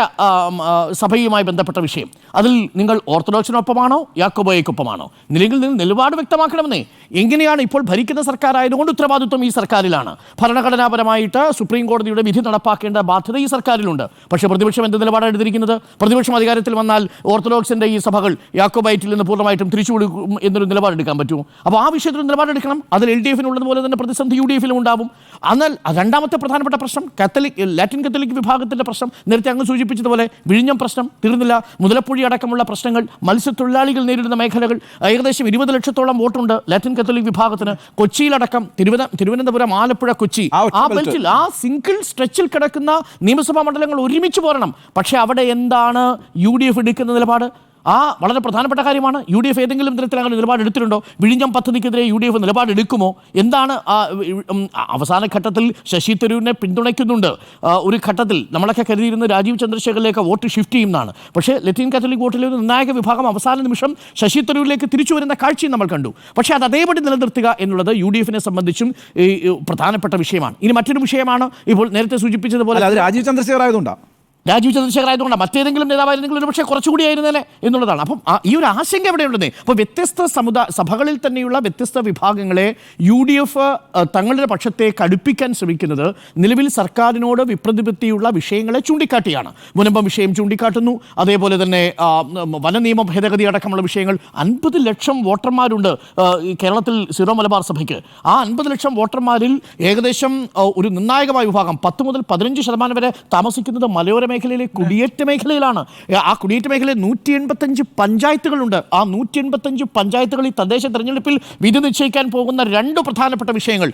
സഭയുമായി ബന്ധപ്പെട്ട വിഷയം, അതിൽ നിങ്ങൾ ഓർത്തഡോക്സിനൊപ്പമാണോ യാക്കോബോയ്ക്കൊപ്പമാണോ? നിലയിൽ നിന്ന് നിലപാട് വ്യക്തമാക്കണമെന്നേ. എങ്ങനെയാണ് ഇപ്പോൾ ഭരിക്കുന്ന സർക്കാർ ആയതുകൊണ്ട് ഉത്തരവാദിത്വം ഈ സർക്കാരിലാണ്. ഭരണഘടനാപരമായിട്ട് സുപ്രീം കോടതിയുടെ വിധി നടപ്പാക്കേണ്ട ബാധ്യത ഈ സർക്കാരിലുണ്ട്. പക്ഷേ പ്രതിപക്ഷം എന്ത് നിലപാടാണ് എടുത്തിരിക്കുന്നത്? പ്രതിപക്ഷം അധികാരത്തിൽ വന്നാൽ ഓർത്തഡോക്സിൻ്റെ ഈ സഭകൾ യാക്കോബൈറ്റിൽ നിന്ന് പൂർണ്ണമായിട്ടും തിരിച്ചു കൊടുക്കും എന്നൊരു നിലപാടെടുക്കാൻ പറ്റുമോ? അപ്പോൾ ആ വിഷയത്തിൽ നിലപാടെടുക്കണം. അതിൽ LDF-നുള്ളതുപോലെ തന്നെ പ്രതിസന്ധി UDF-ലും ഉണ്ടാവും. എന്നാൽ രണ്ടാമത്തെ പ്രധാനപ്പെട്ട പ്രശ്നം ലാറ്റിൻ കത്തോലിക് വിഭാഗത്തിൻ്റെ പ്രശ്നം. നേരത്തെ അങ്ങ് സൂചിപ്പിച്ചതുപോലെ വിഴിഞ്ഞം പ്രശ്നം തീർന്നില്ല. മുതലപ്പുഴി അടക്കമുള്ള പ്രശ്നങ്ങൾ, മത്സ്യത്തൊഴിലാളികൾ നേരിടുന്ന മേഖലകൾ. ഏകദേശം 20 ലക്ഷത്തോളം വോട്ടുണ്ട് ലാറ്റിൻ കത്തോലിക് വിഭാഗത്തിന്. കൊച്ചിയിലടക്കം തിരുവനന്തപുരം, ആലപ്പുഴ, കൊച്ചി, ആ ബെൽറ്റിൽ, ആ സിംഗിൾ സ്ട്രെച്ചിൽ കിടക്കുന്ന നിയമസഭാ മണ്ഡലങ്ങൾ ഒരുമിച്ച് പോരണം. പക്ഷേ അവിടെ എന്താണ് UDF എടുക്കുന്ന നിലപാട്? ആ വളരെ പ്രധാനപ്പെട്ട കാര്യമാണ്. UDF ഏതെങ്കിലും തരത്തിൽ അങ്ങനെ നിലപാടെടുത്തിട്ടുണ്ടോ? വിഴിഞ്ഞം പദ്ധതിക്കെതിരെ UDF നിലപാടെടുക്കുമോ? എന്താണ് അവസാന ഘട്ടത്തിൽ ശശി തരൂരിനെ പിന്തുണയ്ക്കുന്നുണ്ട്. ഒരു ഘട്ടത്തിൽ നമ്മളൊക്കെ കരുതിയിരുന്ന രാജീവ് ചന്ദ്രശേഖറിലേക്ക് വോട്ട് ഷിഫ്റ്റ് ചെയ്യുന്നതാണ്. പക്ഷേ ലത്തീൻ കാത്തലിക് വോട്ടിലെ ഒരു നിർണായക വിഭാഗം അവസാന നിമിഷം ശശി തരൂരിലേക്ക് തിരിച്ചു വരുന്ന കാഴ്ചയും നമ്മൾ കണ്ടു. പക്ഷേ അത് അതേപടി നിലനിർത്തുക എന്നുള്ളത് UDF-നെ സംബന്ധിച്ചും പ്രധാനപ്പെട്ട വിഷയമാണ്. ഇനി മറ്റൊരു വിഷയമാണ് ഇപ്പോൾ നേരത്തെ സൂചിപ്പിച്ചതുപോലെ, അത് രാജീവ് ചന്ദ്രശേഖർ ആയതുകൊണ്ടാണ്. മറ്റേതെങ്കിലും നേതാവായിരുന്നെങ്കിൽ ഒരു പക്ഷേ കുറച്ചുകൂടി ആയിരുന്നേനെ എന്നുള്ളതാണ്. അപ്പം ഈ ഒരു ആശങ്ക എവിടെയുണ്ടെന്നേ. അപ്പോൾ വ്യത്യസ്ത സഭകളിൽ തന്നെയുള്ള വ്യത്യസ്ത വിഭാഗങ്ങളെ UDF തങ്ങളുടെ പക്ഷത്തേക്ക് അടുപ്പിക്കാൻ ശ്രമിക്കുന്നത് നിലവിൽ സർക്കാരിനോട് വിപ്രതിപത്തിയുള്ള വിഷയങ്ങളെ ചൂണ്ടിക്കാട്ടിയാണ്. മുനമ്പം വിഷയം ചൂണ്ടിക്കാട്ടുന്നു. അതേപോലെ തന്നെ വനനിയമ ഭേദഗതി അടക്കമുള്ള വിഷയങ്ങൾ. 50 ലക്ഷം വോട്ടർമാരുണ്ട് കേരളത്തിൽ സിറോ മലബാർ സഭയ്ക്ക്. ആ 50 ലക്ഷം വോട്ടർമാരിൽ ഏകദേശം ഒരു നിർണായകമായ വിഭാഗം 10 മുതൽ 15% വരെ താമസിക്കുന്നത് മലയോര മേഖലയിലെ കുടിയേറ്റ മേഖലയിലാണ്. ആ കുടിയേറ്റ മേഖലയിൽ 185 പഞ്ചായത്തുകളുണ്ട്. ആ 185 പഞ്ചായത്തുകളിൽ തദ്ദേശ തെരഞ്ഞെടുപ്പിൽ വിധി നിശ്ചയിക്കാൻ പോകുന്ന 2 പ്രധാനപ്പെട്ട വിഷയങ്ങൾ.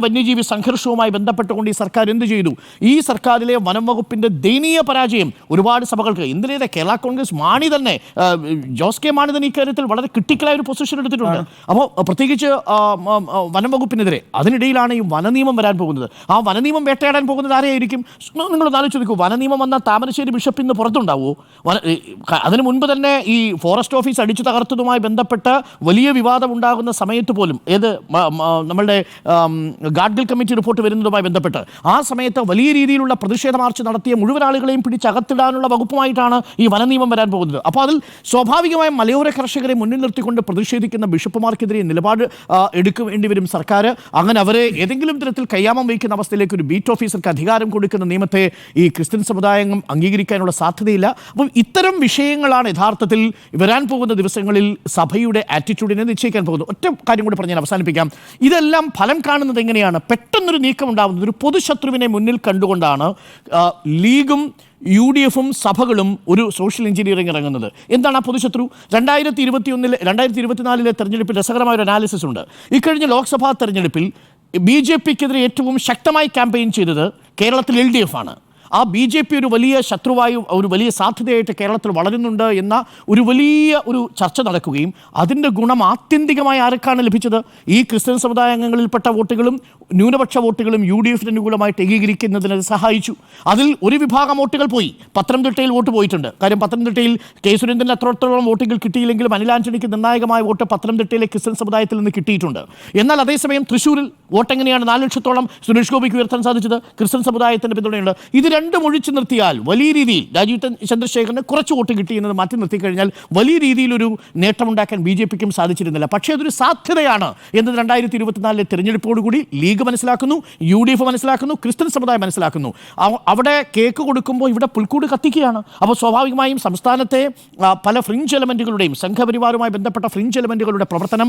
വന്യജീവി സംഘർഷവുമായി ബന്ധപ്പെട്ടുകൊണ്ട് ഈ സർക്കാർ എന്ത് ചെയ്തു? ഈ സർക്കാരിലെ വനം വകുപ്പിൻ്റെ ദയനീയ പരാജയം ഒരുപാട് സഭകൾക്ക്, എന്തിനേറെ കേരള കോൺഗ്രസ് മാണി തന്നെ, ജോസ് കെ മാണി തന്നെ ഇക്കാര്യത്തിൽ വളരെ ക്രിട്ടിക്കലായ ഒരു പൊസിഷൻ എടുത്തിട്ടുണ്ട്. അപ്പോൾ പ്രത്യേകിച്ച് വനം വകുപ്പിനെതിരെ. അതിനിടയിലാണ് ഈ വനനിയമം വരാൻ പോകുന്നത്. ആ വനനിയമം വേട്ടയാടാൻ പോകുന്നത് ആരെയായിരിക്കും? നിങ്ങളൊന്ന് ആലോചിച്ച് നോക്കൂ. വനനിയമം വന്നാൽ താമരശ്ശേരി ബിഷപ്പ് ഇന്ന് പുറത്തുണ്ടാവുമോ? അതിനു മുൻപ് തന്നെ ഈ ഫോറസ്റ്റ് ഓഫീസ് അടിച്ചു തകർത്തതുമായി ബന്ധപ്പെട്ട് വലിയ വിവാദം ഉണ്ടാകുന്ന സമയത്ത് പോലും നമ്മളുടെ ഗാഡ്ഗിൽ കമ്മിറ്റി റിപ്പോർട്ട് വരുന്നതുമായി ബന്ധപ്പെട്ട് ആ സമയത്ത് വലിയ രീതിയിലുള്ള പ്രതിഷേധ മാർച്ച് നടത്തിയ മുഴുവൻ ആളുകളെയും പിടിച്ചകത്തിടാനുള്ള വകുപ്പുമായിട്ടാണ് ഈ വനനിയമം വരാൻ പോകുന്നത്. അപ്പോൾ അതിൽ സ്വാഭാവികമായും മലയോര കർഷകരെ മുന്നിൽ നിർത്തിക്കൊണ്ട് പ്രതിഷേധിക്കുന്ന ബിഷപ്പുമാർക്കെതിരെ നിലപാട് എടുക്കേണ്ടി വരും സർക്കാർ. അങ്ങനെ അവരെ ഏതെങ്കിലും തരത്തിൽ കയ്യാമം വയ്ക്കുന്ന അവസ്ഥയിലേക്ക് ഒരു ബീറ്റ് ഓഫീസർക്ക് അധികാരം കൊടുക്കുന്ന നിയമത്തെ ഈ ക്രിസ്ത്യൻ സമുദായം അംഗീകരിക്കാനുള്ള സാധ്യതയില്ല. അപ്പം ഇത്തരം വിഷയങ്ങളാണ് യഥാർത്ഥത്തിൽ വരാൻ പോകുന്ന ദിവസങ്ങളിൽ സഭയുടെ ആറ്റിറ്റ്യൂഡിനെ നിശ്ചയിക്കാൻ പോകുന്നത്. ഒറ്റ കാര്യം കൂടി പറഞ്ഞ് ഞാൻ അവസാനിപ്പിക്കാം. ഇതെല്ലാം ഫലം കാണുന്നത് എങ്ങനെയാണ്? പെട്ടെന്നൊരു നീക്കം ഉണ്ടാകുന്നത് ഒരു പൊതുശത്രുവിനെ മുന്നിൽ കണ്ടുകൊണ്ടാണ് ലീഗും UDFും സഭകളും ഒരു സോഷ്യൽ എഞ്ചിനീയറിംഗ് ഇറങ്ങുന്നത്. എന്താണ് ആ പൊതുശത്രു? 2024 തെരഞ്ഞെടുപ്പിൽ രസകരമായ ഒരു അനാലിസിസ് ഉണ്ട്. ഇക്കഴിഞ്ഞ ലോക്സഭാ തെരഞ്ഞെടുപ്പിൽ BJPക്കെതിരെ ഏറ്റവും ശക്തമായി ക്യാമ്പയിൻ ചെയ്തത് കേരളത്തിൽ LDF ആണ്. ആ BJP ഒരു വലിയ ശത്രുവായി, ഒരു വലിയ സാധ്യതയായിട്ട് കേരളത്തിൽ വളരുന്നുണ്ട് എന്ന ഒരു വലിയ ചർച്ച നടക്കുകയും അതിൻ്റെ ഗുണം ആത്യന്തികമായി ആർക്കാണ് ലഭിച്ചത്? ഈ ക്രിസ്ത്യൻ സമുദായ അംഗങ്ങളിൽപ്പെട്ട വോട്ടുകളും ന്യൂനപക്ഷ വോട്ടുകളും UDFിന് അനുകൂലമായിട്ട് ഏകീകരിക്കുന്നതിന് സഹായിച്ചു. അതിൽ ഒരു വിഭാഗം വോട്ടുകൾ പോയി. പത്തനംതിട്ടയിൽ വോട്ട് പോയിട്ടുണ്ട്. കാര്യം പത്തനംതിട്ടയിൽ കെ സുരേന്ദ്രന് അത്രത്തോളം വോട്ടുകൾ കിട്ടിയില്ലെങ്കിലും അനിൽ ആന്റണിക്ക് നിർണായകമായ വോട്ട് പത്തനംതിട്ടയിലെ ക്രിസ്ത്യൻ സമുദായത്തിൽ നിന്ന് കിട്ടിയിട്ടുണ്ട്. എന്നാൽ അതേസമയം തൃശ്ശൂരിൽ വോട്ട് എങ്ങനെയാണ് 4 ലക്ഷത്തോളം സുരേഷ് ഗോപിക്ക് ഉയർത്താൻ സാധിച്ചത്? ക്രിസ്ത്യൻ സമുദായത്തിൻ്റെ പിന്തുണയുണ്ട്. ഇത് രണ്ടും ഒഴിച്ചു നിർത്തിയാൽ വലിയ രീതിയിൽ രാജീവ് ചന്ദ്രശേഖരന് കുറച്ച് വോട്ട് കിട്ടി എന്നത് മാറ്റി നിർത്തിക്കഴിഞ്ഞാൽ വലിയ രീതിയിലൊരു നേട്ടമുണ്ടാക്കാൻ BJPക്കും സാധിച്ചിരുന്നില്ല. പക്ഷേ അതൊരു സാധ്യതയാണ് എന്നത് 2024 തെരഞ്ഞെടുപ്പോടുകൂടി ലീഗ് മനസ്സിലാക്കുന്നു, UDF മനസ്സിലാക്കുന്നു, ക്രിസ്ത്യൻ സമുദായം മനസ്സിലാക്കുന്നു. അവിടെ കേക്ക് കൊടുക്കുമ്പോൾ ഇവിടെ പുൽക്കൂട് കത്തിക്കുകയാണ്. അപ്പോൾ സ്വാഭാവികമായും സംസ്ഥാനത്തെ പല ഫ്രിഞ്ച് എലമെൻറ്റുകളുടെയും സംഘപരിവാറുമായി ബന്ധപ്പെട്ട ഫ്രിഞ്ച് എലമെൻറ്റുകളുടെ പ്രവർത്തനം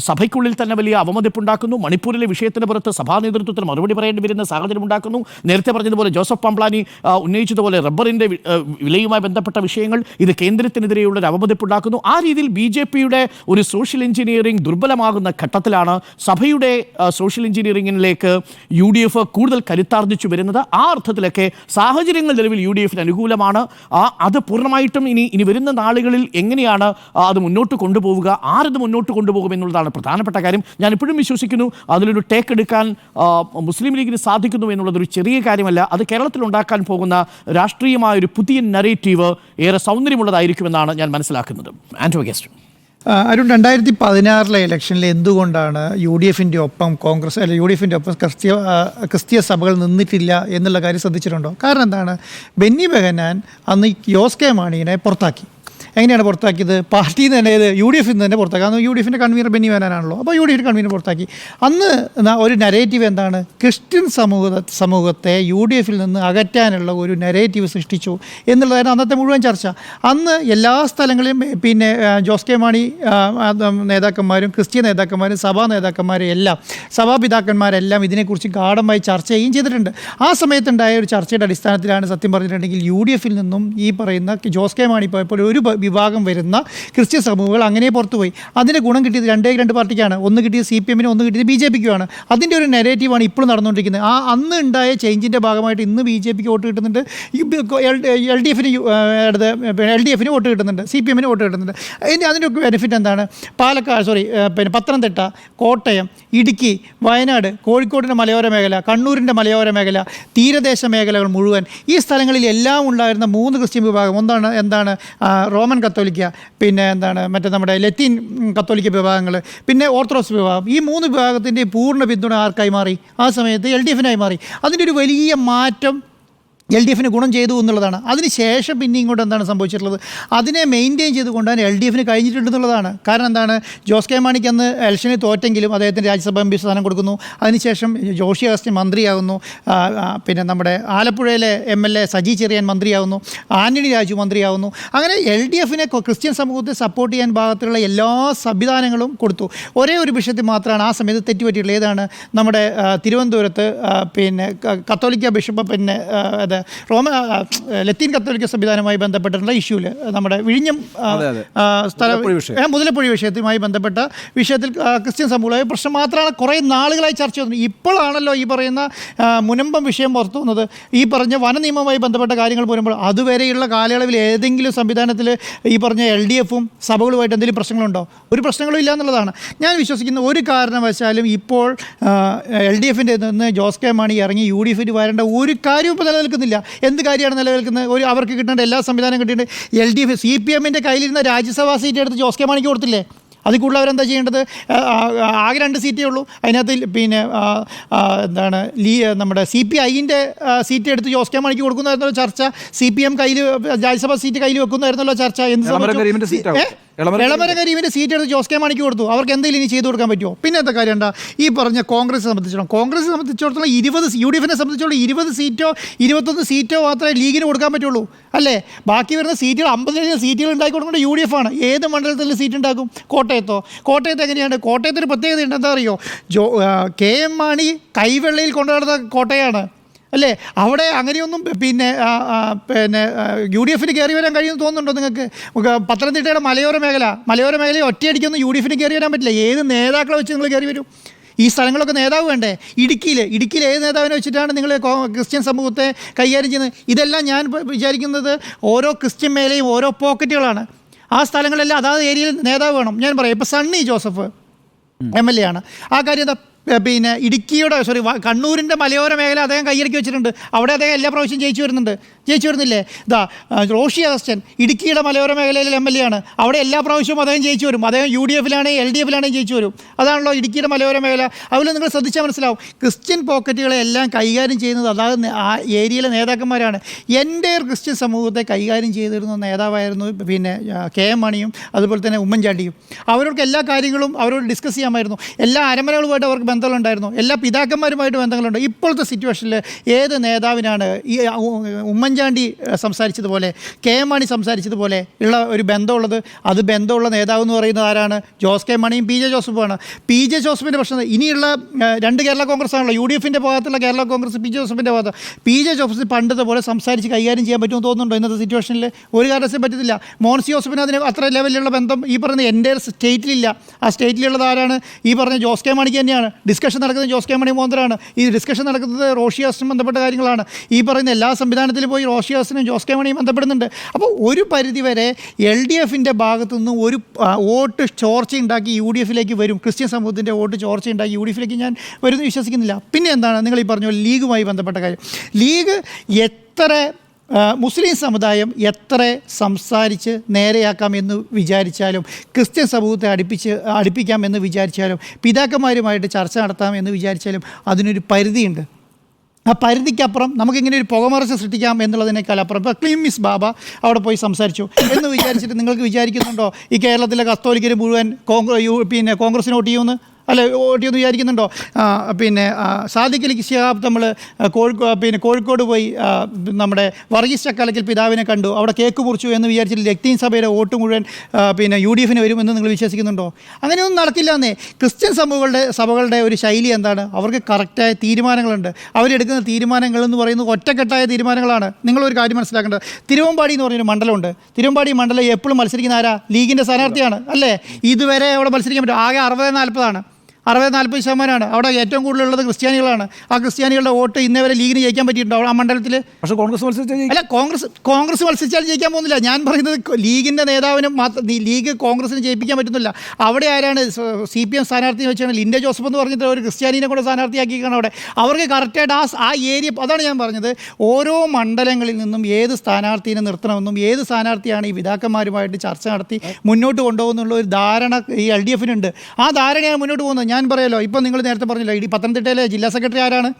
സഭയ്ക്കുള്ളിൽ തന്നെ വലിയ അവമതിപ്പുണ്ടാക്കുന്നു. മണിപ്പൂരിലെ വിഷയത്തിന് പുറത്ത് സഭാ നേതൃത്വത്തിന് മറുപടി പറയേണ്ടി വരുന്ന സാഹചര്യം ഉണ്ടാക്കുന്നു. നേരത്തെ പറഞ്ഞതുപോലെ ജോസഫ് പംപ്ലാനി ഉന്നയിച്ചതുപോലെ റബ്ബറിൻ്റെ വിലയുമായി ബന്ധപ്പെട്ട വിഷയങ്ങൾ ഇത് കേന്ദ്രത്തിനെതിരെയുള്ള ഒരു അവമതിപ്പുണ്ടാക്കുന്നു. ആ രീതിയിൽ BJPയുടെ ഒരു സോഷ്യൽ എഞ്ചിനീയറിംഗ് ദുർബലമാകുന്ന ഘട്ടത്തിലാണ് സഭയുടെ സോഷ്യൽ എഞ്ചിനീയറിംഗിലേക്ക് UDF കൂടുതൽ കരുത്താർജിച്ചു വരുന്നത്. ആ അർത്ഥത്തിലൊക്കെ സാഹചര്യങ്ങൾ നിലവിൽ UDFിന് അനുകൂലമാണ്. അത് പൂർണ്ണമായിട്ടും ഇനി വരുന്ന നാളുകളിൽ എങ്ങനെയാണ് അത് മുന്നോട്ട് കൊണ്ടുപോവുക, ആരത് മുന്നോട്ട് കൊണ്ടുപോകും എന്നുള്ളതാണ് പ്രധാനപ്പെട്ട കാര്യം. ഞാൻ ഇപ്പോഴും വിശ്വസിക്കുന്നു അതിലൊരു ടേക്ക് എടുക്കാൻ മുസ്ലിം ലീഗിന് സാധിക്കുന്നു എന്നുള്ളതൊരു ചെറിയ കാര്യമല്ല. അത് കേരളത്തിൽ ഉണ്ടാക്കാൻ പോകുന്ന രാഷ്ട്രീയമായൊരു പുതിയ നറേറ്റീവ് ഏറെ സൗന്ദര്യമുള്ളതായിരിക്കുമെന്നാണ് ഞാൻ മനസ്സിലാക്കുന്നത്. ആൻഡ്രോ ഗസ്റ്റ്, അരുൺ, 2016 ഇലക്ഷനിൽ എന്തുകൊണ്ടാണ് UDFിൻ്റെ ഒപ്പം കോൺഗ്രസ് അല്ലെ UDFിൻ്റെ ഒപ്പം ക്രിസ്തീയ സഭകൾ നിന്നിട്ടില്ല എന്നുള്ള കാര്യം ശ്രദ്ധിച്ചിട്ടുണ്ടോ? കാരണം എന്താണ്? ബെന്നി ബെഹനാൻ അന്ന് ജോസ് കെ മാണിയെ പുറത്താക്കി. എങ്ങനെയാണ് പുറത്താക്കിയത്? പാർട്ടിയിൽ നിന്ന് തന്നെ, UDFിൽ നിന്ന് തന്നെ പുറത്താക്കി. അന്ന് UDFിൻ്റെ കൺവീനർ ബെന്നി ബെഹനാനാണല്ലോ. അപ്പോൾ UDF കൺവീനർ പുറത്താക്കി. അന്ന് ഒരു നരേറ്റീവ് എന്താണ്? ക്രിസ്ത്യൻ സമൂഹത്തെ UDFിൽ നിന്ന് അകറ്റാനുള്ള ഒരു നരേറ്റീവ് സൃഷ്ടിച്ചു എന്നുള്ളതായിരുന്നു അന്നത്തെ മുഴുവൻ ചർച്ച. അന്ന് എല്ലാ സ്ഥലങ്ങളിലും പിന്നെ ജോസ് കെ മാണി നേതാക്കന്മാരും ക്രിസ്ത്യൻ നേതാക്കന്മാരും സഭാ നേതാക്കന്മാരും എല്ലാം സഭാപിതാക്കന്മാരെല്ലാം ഇതിനെക്കുറിച്ച് ഗാഢമായി ചർച്ച ചെയ്യുകയും ചെയ്തിട്ടുണ്ട്. ആ സമയത്തുണ്ടായ ഒരു ചർച്ചയുടെ അടിസ്ഥാനത്തിലാണ് സത്യം പറഞ്ഞിട്ടുണ്ടെങ്കിൽ UDFിൽ നിന്നും ഈ പറയുന്ന ജോസ് കെ മാണി പോയപ്പോൾ ഒരു വിഭാഗം വരുന്ന ക്രിസ്ത്യൻ സമൂഹങ്ങൾ അങ്ങനെ പുറത്തുപോയി. അതിൻ്റെ ഗുണം കിട്ടിയത് രണ്ട് പാർട്ടിക്കാണ്. ഒന്ന് കിട്ടിയത് CPMനും ഒന്ന് കിട്ടിയത് BJPക്കുമാണ്. അതിൻ്റെ ഒരു നെഗറ്റീവാണ് ഇപ്പോഴും നടന്നുകൊണ്ടിരിക്കുന്നത്. അന്ന് ഉണ്ടായ ചേഞ്ചിൻ്റെ ഭാഗമായിട്ട് ഇന്ന് BJPക്ക് വോട്ട് കിട്ടുന്നുണ്ട്, LDFിന് വോട്ട് കിട്ടുന്നുണ്ട്, CPMന് വോട്ട് കിട്ടുന്നുണ്ട്. അതിൻ്റെ ബെനിഫിറ്റ് എന്താണ്? പത്തനംതിട്ട, കോട്ടയം, ഇടുക്കി, വയനാട്, കോഴിക്കോടിൻ്റെ മലയോര മേഖല, കണ്ണൂരിൻ്റെ മലയോര മേഖല, തീരദേശ മേഖലകൾ മുഴുവൻ ഈ സ്ഥലങ്ങളിൽ എല്ലാം ഉണ്ടായിരുന്ന 3 ക്രിസ്ത്യൻ വിഭാഗം എന്താണ് റോമൻ കത്തോലിക്ക, പിന്നെ മറ്റേ നമ്മുടെ ലത്തീൻ കത്തോലിക്ക വിഭാഗങ്ങൾ, പിന്നെ ഓർത്തഡോക്സ് വിഭാഗം, ഈ 3 വിഭാഗത്തിൻ്റെ പൂർണ്ണ പിന്തുണ ആർക്കായി മാറി? ആ സമയത്ത് LDFിനായി മാറി. അതിൻ്റെ ഒരു വലിയ മാറ്റം LDFിന് ഗുണം ചെയ്തു എന്നുള്ളതാണ്. അതിനുശേഷം പിന്നെ ഇങ്ങോട്ട് എന്താണ് സംഭവിച്ചിട്ടുള്ളത്? അതിനെ മെയിൻറ്റെയിൻ ചെയ്തുകൊണ്ടാണ് LDFിന് കഴിഞ്ഞിട്ടുണ്ടെന്നുള്ളതാണ്. കാരണം എന്താണ്? ജോസ് കെ മാണിക്ക് അന്ന് ഇലക്ഷനിൽ തോറ്റെങ്കിലും അദ്ദേഹത്തിന് രാജ്യസഭാ MP സ്ഥാനം കൊടുക്കുന്നു. അതിനുശേഷം ജോഷി അഗസ്റ്റിൻ മന്ത്രിയാകുന്നു. പിന്നെ നമ്മുടെ ആലപ്പുഴയിലെ MLA സജി ചെറിയാൻ മന്ത്രിയാകുന്നു. ആന്റണി രാജു മന്ത്രിയാകുന്നു. അങ്ങനെ LDFിനെ ക്രിസ്ത്യൻ സമൂഹത്തെ സപ്പോർട്ട് ചെയ്യാൻ ഭാഗത്തുള്ള എല്ലാ സംവിധാനങ്ങളും കൊടുത്തു. ഒരേ ഒരു വിഷയത്തിൽ മാത്രമാണ് ആ സമയത്ത് തെറ്റുപറ്റിയിട്ടുള്ളത്. ഏതാണ്? നമ്മുടെ തിരുവനന്തപുരത്ത് പിന്നെ കത്തോലിക്ക ബിഷപ്പ് പിന്നെ ലത്തീൻ കത്തോലിക്ക സംവിധാനവുമായി ബന്ധപ്പെട്ടിട്ടുള്ള ഇഷ്യൂവിൽ നമ്മുടെ വിഴിഞ്ഞം മുതലപ്പൊഴി വിഷയത്തുമായി ബന്ധപ്പെട്ട വിഷയത്തിൽ ക്രിസ്ത്യൻ സമൂഹമായ പ്രശ്നം മാത്രമാണ് കുറേ നാളുകളായി ചർച്ച ചെയ്യുന്നത്. ഇപ്പോഴാണല്ലോ ഈ പറയുന്ന മുനമ്പം വിഷയം പുറത്തു വന്നത്. ഈ പറഞ്ഞ വനനിയമവുമായി ബന്ധപ്പെട്ട കാര്യങ്ങൾ പോരുമ്പോൾ അതുവരെയുള്ള കാലയളവിൽ ഏതെങ്കിലും സംവിധാനത്തിൽ ഈ പറഞ്ഞ LDFും സഭകളുമായിട്ട് എന്തെങ്കിലും പ്രശ്നങ്ങളുണ്ടോ? ഒരു പ്രശ്നങ്ങളും ഇല്ല എന്നുള്ളതാണ് ഞാൻ വിശ്വസിക്കുന്ന. ഒരു കാരണവശാലും ഇപ്പോൾ LDFിൻ്റെ നിന്ന് ജോസ് കെ മാണി ഇറങ്ങി UDFിന് വരേണ്ട ഒരു കാര്യവും ഇപ്പോൾ നിലനിൽക്കുന്നില്ല. നിലനിൽക്കുന്നില്ല. എന്ത് കാര്യമാണ് നിലനിൽക്കുന്നത്? അവർക്ക് കിട്ടേണ്ട എല്ലാ സംവിധാനം കിട്ടിയിട്ടുണ്ട്. LDF CPM-ന്റെ കയ്യിലിരുന്ന രാജ്യസഭാ സീറ്റ് എടുത്ത് ജോസ് കെ മാണിക്ക് കൊടുത്തില്ലേ? അതിൽ കൂടുതൽ അവരെന്താ ചെയ്യേണ്ടത്? ആകെ 2 സീറ്റേ ഉള്ളൂ. അതിനകത്ത് പിന്നെ എന്താണ് നമ്മുടെ CPI-ന്റെ സീറ്റ് എടുത്ത് ജോസ് കെ മാണിക്ക് കൊടുക്കുന്നതായിരുന്നല്ലോ ചർച്ച. CPM കയ്യിൽ രാജ്യസഭാ സീറ്റ് കയ്യിൽ വെക്കുന്നതായിരുന്നല്ലോ ചർച്ച. എളമരം കരീമിൻ്റെ സീറ്റ് എടുത്ത് ജോസ് കെ മാണിക്ക് കൊടുത്തു. അവർക്ക് എന്തെങ്കിലും ഇനി ചെയ്തു കൊടുക്കാൻ പറ്റുമോ? പിന്നെ എന്താ കാര്യം എന്താ ഈ പറഞ്ഞ കോൺഗ്രസിനെ സംബന്ധിച്ചിടത്തോളം 20 UDF-നെ സംബന്ധിച്ചിടത്തോളം 20 സീറ്റോ 21 സീറ്റോ മാത്രമേ ലീഗിന് കൊടുക്കാൻ പറ്റുള്ളൂ അല്ലേ? ബാക്കി വരുന്ന സീറ്റുകൾ 50 സീറ്റുകൾ ഉണ്ടാക്കി കൊടുക്കേണ്ട UDF ആണ്. ഏത് മണ്ഡലത്തിൽ സീറ്റ് ഉണ്ടാക്കും? കോട്ടയത്ത് എങ്ങനെയാണ്? കോട്ടയത്തിന് പ്രത്യേകത ഉണ്ട്. എന്താ അറിയോ? KM മാണി കൈവെള്ളയിൽ കൊണ്ടുനടന്ന കോട്ടയാണ് അല്ലേ? അവിടെ അങ്ങനെയൊന്നും പിന്നെ UDF-ന് കയറി വരാൻ കഴിയുമെന്ന് തോന്നുന്നുണ്ടോ നിങ്ങൾക്ക്? പത്തനംതിട്ടയുടെ മലയോര മേഖലയെ ഒറ്റയടിക്കൊന്നും UDF-ന് കയറി വരാൻ പറ്റില്ല. ഏത് നേതാക്കളെ വെച്ച് നിങ്ങൾ കയറി വരും? ഈ സ്ഥലങ്ങളൊക്കെ നേതാവ് വേണ്ടേ? ഇടുക്കിയിൽ ഏത് നേതാവിനെ വെച്ചിട്ടാണ് നിങ്ങൾ ക്രിസ്ത്യൻ സമൂഹത്തെ കൈകാര്യം ചെയ്യുന്നത്? ഇതെല്ലാം ഞാൻ വിചാരിക്കുന്നത് ഓരോ ക്രിസ്ത്യൻ മേഖലയും ഓരോ പോക്കറ്റുകളാണ്. ആ സ്ഥലങ്ങളെല്ലാം അതാത് ഏരിയയിൽ നേതാവ് വേണം. ഞാൻ പറയാം, ഇപ്പോൾ സണ്ണി ജോസഫ് MLA ആണ്. ആ കാര്യം എന്താ? പിന്നെ കണ്ണൂരിൻ്റെ മലയോര മേഖല അദ്ദേഹം കൈയടക്കി വെച്ചിട്ടുണ്ട്. അവിടെ അദ്ദേഹം എല്ലാ പ്രാവശ്യം ജയിച്ചു വരുന്നില്ലേ? റോഷി അഗസ്റ്റൻ ഇടുക്കിയുടെ മലയോര മേഖലയിലെ MLA ആണ്. അവിടെ എല്ലാ പ്രാവശ്യവും അദ്ദേഹം ജയിച്ചു വരും. അദ്ദേഹം UDF-ലാണെങ്കിൽ LDF-ലാണെങ്കിൽ ജയിച്ചു വരും. അതാണല്ലോ ഇടുക്കിയുടെ മലയോര മേഖല. അതുപോലെ നിങ്ങൾ ശ്രദ്ധിച്ചാൽ മനസ്സിലാവും, ക്രിസ്ത്യൻ പോക്കറ്റുകളെ എല്ലാം കൈകാര്യം ചെയ്യുന്നത് അതായത് ആ ഏരിയയിലെ നേതാക്കന്മാരാണ്. എൻ്റെ ക്രിസ്ത്യൻ സമൂഹത്തെ കൈകാര്യം ചെയ്തിരുന്ന നേതാവായിരുന്നു പിന്നെ KM മാണിയും അതുപോലെ തന്നെ ഉമ്മൻചാണ്ടിയും. അവർക്ക് എല്ലാ കാര്യങ്ങളും അവരോട് ഡിസ്കസ് ചെയ്യാമായിരുന്നു. എല്ലാ അരമനകളുമായിട്ട് അവർക്ക് ബന്ധങ്ങളുണ്ടായിരുന്നു. എല്ലാ പിതാക്കന്മാരുമായിട്ട് ബന്ധങ്ങളുണ്ട്. ഇപ്പോഴത്തെ സിറ്റുവേഷനിൽ ഏത് നേതാവിനാണ് ഈ ഉമ്മൻചാണ്ടി സംസാരിച്ചതുപോലെ KM മാണി സംസാരിച്ചതുപോലെ ഉള്ള ഒരു ബന്ധമുള്ളത്? അത് ബന്ധമുള്ള നേതാവ് എന്ന് പറയുന്നത് ആരാണ്? ജോസ് കെ മാണിയും PJ ജോസഫുമാണ്. PJ ജോസഫിൻ്റെ പ്രശ്നം ഇനിയുള്ള 2 കേരള കോൺഗ്രസ് ആണല്ലോ. UDF-ൻ്റെ ഭാഗത്തുള്ള കേരള കോൺഗ്രസ് PJ ജോസഫിൻ്റെ ഭാഗത്ത്. PJ ജോസഫ് പണ്ടത്തെ പോലെ സംസാരിച്ച് കൈകാര്യം ചെയ്യാൻ പറ്റുമെന്ന് തോന്നുന്നുണ്ടോ ഇന്നത്തെ സിറ്റുവേഷനിൽ? ഒരു കാരണവശാലും പറ്റത്തില്ല. മോൻസി ജോസഫിന് അതിന് അത്ര ലെവലിലുള്ള ബന്ധം ഈ പറഞ്ഞ എൻ്റെ സ്റ്റേറ്റിലില്ല. ആ സ്റ്റേറ്റിലുള്ളത് ആരാണ്? ഈ പറഞ്ഞ ജോസ് കെ മാണിക്ക് തന്നെയാണ്. ഡിസ്കഷൻ നടക്കുന്നത് ജോസ് കെ മാണി മോന്തരാണ്. ഈ ഡിസ്കഷൻ നടക്കുന്നത് റോഷി അഗസ്റ്റിനും ബന്ധപ്പെട്ട കാര്യങ്ങളാണ്. ഈ പറയുന്ന എല്ലാ സംവിധാനത്തിലും പോയി റോഷി അഗസ്റ്റിനും ജോസ് കെ മാണിയും ബന്ധപ്പെടുന്നുണ്ട്. അപ്പോൾ ഒരു പരിധിവരെ LDF-ൻ്റെ ഭാഗത്തുനിന്ന് ഒരു വോട്ട് ചോർച്ചയുണ്ടാക്കി UDF-ലേക്ക് വരും. ക്രിസ്ത്യൻ സമൂഹത്തിൻ്റെ വോട്ട് ചോർച്ചയുണ്ടാക്കി UDF-ലേക്ക് ഞാൻ വരുന്നു വിശ്വസിക്കുന്നില്ല. പിന്നെ എന്താണ് നിങ്ങൾ ഈ പറഞ്ഞ ലീഗുമായി ബന്ധപ്പെട്ട കാര്യം? ലീഗ് എത്ര മുസ്ലിം സമുദായം എത്ര സംസാരിച്ച് നേരെയാക്കാമെന്ന് വിചാരിച്ചാലും, ക്രിസ്ത്യൻ സമൂഹത്തെ അടുപ്പിക്കാമെന്ന് വിചാരിച്ചാലും, പിതാക്കന്മാരുമായിട്ട് ചർച്ച നടത്താമെന്ന് വിചാരിച്ചാലും അതിനൊരു പരിധിയുണ്ട്. ആ പരിധിക്കപ്പുറം നമുക്കിങ്ങനെ ഒരു പുകമറച്ച് സൃഷ്ടിക്കാം എന്നുള്ളതിനേക്കാൾ അപ്പുറം ഇപ്പോൾ ക്ലീൻ മിസ് ബാബ അവിടെ പോയി സംസാരിച്ചു എന്ന് വിചാരിച്ചിട്ട് നിങ്ങൾക്ക് വിചാരിക്കുന്നുണ്ടോ ഈ കേരളത്തിലെ കത്തോലിക്കർ മുഴുവൻ കോൺഗ്രസിന് വോട്ട് ചെയ്യുമെന്ന്? അല്ല, വോട്ട് ചെയ്യുമെന്ന് വിചാരിക്കുന്നുണ്ടോ? പിന്നെ സാദിഖ് അലി ശിഹാബ് നമ്മൾ കോഴിക്കോട് പോയി നമ്മുടെ വർഗീസ് ചക്കാലക്കൽ പിതാവിനെ കണ്ടു, അവിടെ കേക്ക് മുറിച്ചു എന്ന് വിചാരിച്ചിട്ട് ലത്തീൻ സഭയുടെ വോട്ട് മുഴുവൻ UDF-ന് വരുമെന്ന് നിങ്ങൾ വിശ്വസിക്കുന്നുണ്ടോ? അങ്ങനെയൊന്നും നടക്കില്ല എന്നേ. ക്രിസ്ത്യൻ സഭകളുടെ ഒരു ശൈലി എന്താണ്? അവർക്ക് കറക്റ്റായ തീരുമാനങ്ങളുണ്ട്. അവരെടുക്കുന്ന തീരുമാനങ്ങൾ എന്ന് പറയുന്നത് ഒറ്റക്കെട്ടായ തീരുമാനങ്ങളാണ്. നിങ്ങളൊരു കാര്യം മനസ്സിലാക്കേണ്ടത്, തിരുവമ്പാടി എന്ന് പറഞ്ഞൊരു മണ്ഡലമുണ്ട്. തിരുവമ്പാടി മണ്ഡലം എപ്പോഴും മത്സരിക്കുന്ന ആരാ? ലീഗിൻ്റെ സ്ഥാനാർത്ഥിയാണ് അല്ലേ? ഇതുവരെ അവിടെ മത്സരിക്കാൻ പറ്റും. ആകെ 60-40 60-40% അവിടെ ഏറ്റവും കൂടുതലുള്ളത് ക്രിസ്ത്യാനികളാണ്. ആ ക്രിസ്ത്യാനികളുടെ വോട്ട് ഇന്നേ വരെ ലീഗിന് ജയിക്കാൻ പറ്റിയിട്ടുണ്ടോ ആ മണ്ഡലത്തിൽ? പക്ഷേ കോൺഗ്രസ് മത്സരിച്ചാൽ ജയിക്കാൻ പോകുന്നില്ല. ഞാൻ പറയുന്നത് ലീഗിൻ്റെ നേതാവിനും ലീഗ് കോൺഗ്രസിന് ജയിപ്പിക്കാൻ പറ്റുന്നില്ല. അവിടെ ആരാണ് CPM സ്ഥാനാർത്ഥി വെച്ചാണ് ലിൻഡോ ജോസഫ് എന്ന് പറഞ്ഞിട്ട് ഒരു ക്രിസ്ത്യാനിനെ കൂടെ സ്ഥാനാർത്ഥിയാക്കിയാണ് അവിടെ. അവർക്ക് കറക്റ്റായിട്ട് ആ ഏരിയ, അതാണ് ഞാൻ പറഞ്ഞത്, ഓരോ മണ്ഡലങ്ങളിൽ നിന്നും ഏത് സ്ഥാനാർത്ഥീനെ നിർത്തണമെന്നും ഏത് സ്ഥാനാർത്ഥിയാണ് ഈ പിതാക്കന്മാരുമായിട്ട് ചർച്ച നടത്തി മുന്നോട്ട് കൊണ്ടുപോകുന്നുള്ള ഒരു ധാരണ ഈ LDF-നുണ്ട്. ആ ധാരണയാണ് മുന്നോട്ട് പോകുന്നത്. ഞാൻ പറയാലോ, ഇപ്പം നിങ്ങൾ നേരത്തെ പറഞ്ഞല്ലോ, ഈ പത്തനംതിട്ടയിലെ ജില്ലാ സെക്രട്ടറി ആരാണ്?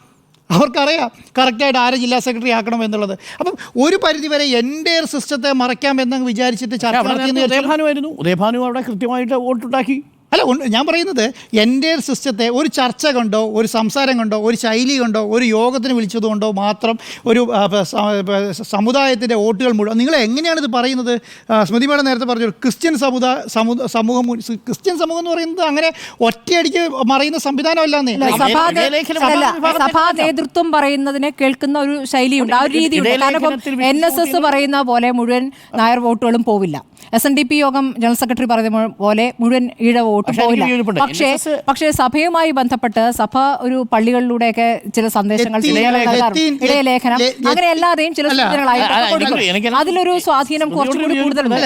അവർക്കറിയാം കറക്റ്റായിട്ട് ആരെ ജില്ലാ സെക്രട്ടറി ആക്കണം എന്നുള്ളത്. അപ്പം ഒരു പരിധിവരെ എൻ്റെ സിസ്റ്റത്തെ മറയ്ക്കാമെന്ന് വിചാരിച്ചിട്ട് ചർച്ച നടത്തിയെന്ന് ഉദയഭാനു അവിടെ കൃത്യമായിട്ട് വോട്ടുണ്ടാക്കി. അല്ല, ഞാൻ പറയുന്നത് എൻ്റെ സിസ്റ്റത്തെ ഒരു ചർച്ച കൊണ്ടോ ഒരു സംസാരം കൊണ്ടോ ഒരു ശൈലി കൊണ്ടോ ഒരു യോഗത്തിന് വിളിച്ചതുകൊണ്ടോ മാത്രം ഒരു സമുദായത്തിൻ്റെ വോട്ടുകൾ മുഴുവൻ നിങ്ങൾ എങ്ങനെയാണിത് പറയുന്നത്? സ്മൃതി മേഡം നേരത്തെ പറഞ്ഞു ക്രിസ്ത്യൻ സമൂഹം എന്ന് പറയുന്നത് അങ്ങനെ ഒറ്റയടിക്ക് മറയുന്ന സംവിധാനമല്ലാന്നേ. സഭാ നേതൃത്വം പറയുന്നതിനെ കേൾക്കുന്ന ഒരു ശൈലിയുണ്ട്, ആ ഒരു രീതിയുണ്ട്. കാരണം NSS പറയുന്ന പോലെ മുഴുവൻ നായർ വോട്ടുകളും പോവില്ല. SNDP യോഗം ജനറൽ സെക്രട്ടറി പറഞ്ഞ പോലെ മുഴുവൻ ഈഴ വോട്ട് പക്ഷേ പോയില്ല. എനിക്ക് യോജിപ്പുണ്ട്. പക്ഷേ സഭയുമായി ബന്ധപ്പെട്ട് സഭ ഒരു പള്ളികളിലൂടെയൊക്കെ ചില സന്ദേശങ്ങൾ ഇടയലേഖനം അങ്ങനെ അല്ലാതെയും ചില സൂചനകളായി അതിലൊരു സ്വാധീനം കുറച്ചുകൂടി കൂടുതലുണ്ട്.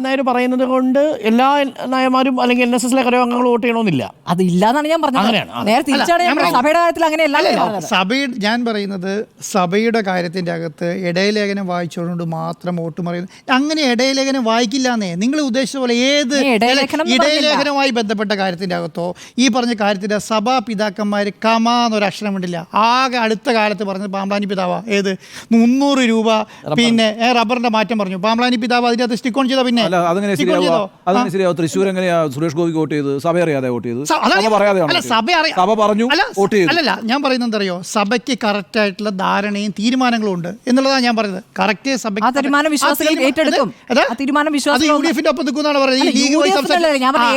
നായർ പറയുന്നത് കൊണ്ട് എല്ലാ നായന്മാരും അല്ലെങ്കിൽ NSS കരയോഗങ്ങൾ വോട്ട് ചെയ്യണമെന്നില്ല. അത് ഇല്ലാന്നാണ് ഞാൻ പറഞ്ഞത്. നേരെ തിരിച്ചാണ് സഭയുടെ കാര്യത്തിൽ അങ്ങനെയല്ല. ഞാൻ പറയുന്നത് സഭയുടെ കാര്യത്തിന്റെ അകത്ത് ഇടയലേഖനം വായിച്ചുകൊണ്ട് മാത്രം വോട്ട് പറയുന്നത്. അങ്ങനെ ഇടയലേഖനം വായിക്കില്ലാന്നേ നിങ്ങൾ ഉദ്ദേശിച്ച പോലെ ഏത് ഇടയലേഖനവുമായി ബന്ധപ്പെട്ട കാര്യത്തിന്റെ അകത്തോ ഈ പറഞ്ഞ കാര്യത്തിന്റെ സഭാ പിതാക്കന്മാർ കമാന്നൊരു അക്ഷരം ഉണ്ടില്ല. ആകെ അടുത്ത കാലത്ത് പറഞ്ഞത് പാമ്പ്ലാനി പിതാവാ. ഏത് 300 രൂപ പിന്നെ റബ്ബറിന്റെ മാറ്റം പറഞ്ഞു. പാമ്പ്ലാനി പിതാവ് അതിന്റെ അകത്ത് സ്റ്റിക്ക് ഓൺ ചെയ്താ പിന്നെ തൃശ്ശൂർ എങ്ങനെയാ സുരേഷ് ഗോപി വോട്ട് ചെയ്ത്? സഭ അറിയാതെ വോട്ട് ചെയ്ത്? അല്ലല്ല, ഞാൻ പറയുന്നത് എന്തറിയോ, സഭയ്ക്ക് കറക്റ്റ് ആയിട്ടുള്ള ധാരണയും തീരുമാനങ്ങളും ഉണ്ട് എന്നുള്ളതാണ് ഞാൻ പറയുന്നത്. കറക്റ്റ് സഭ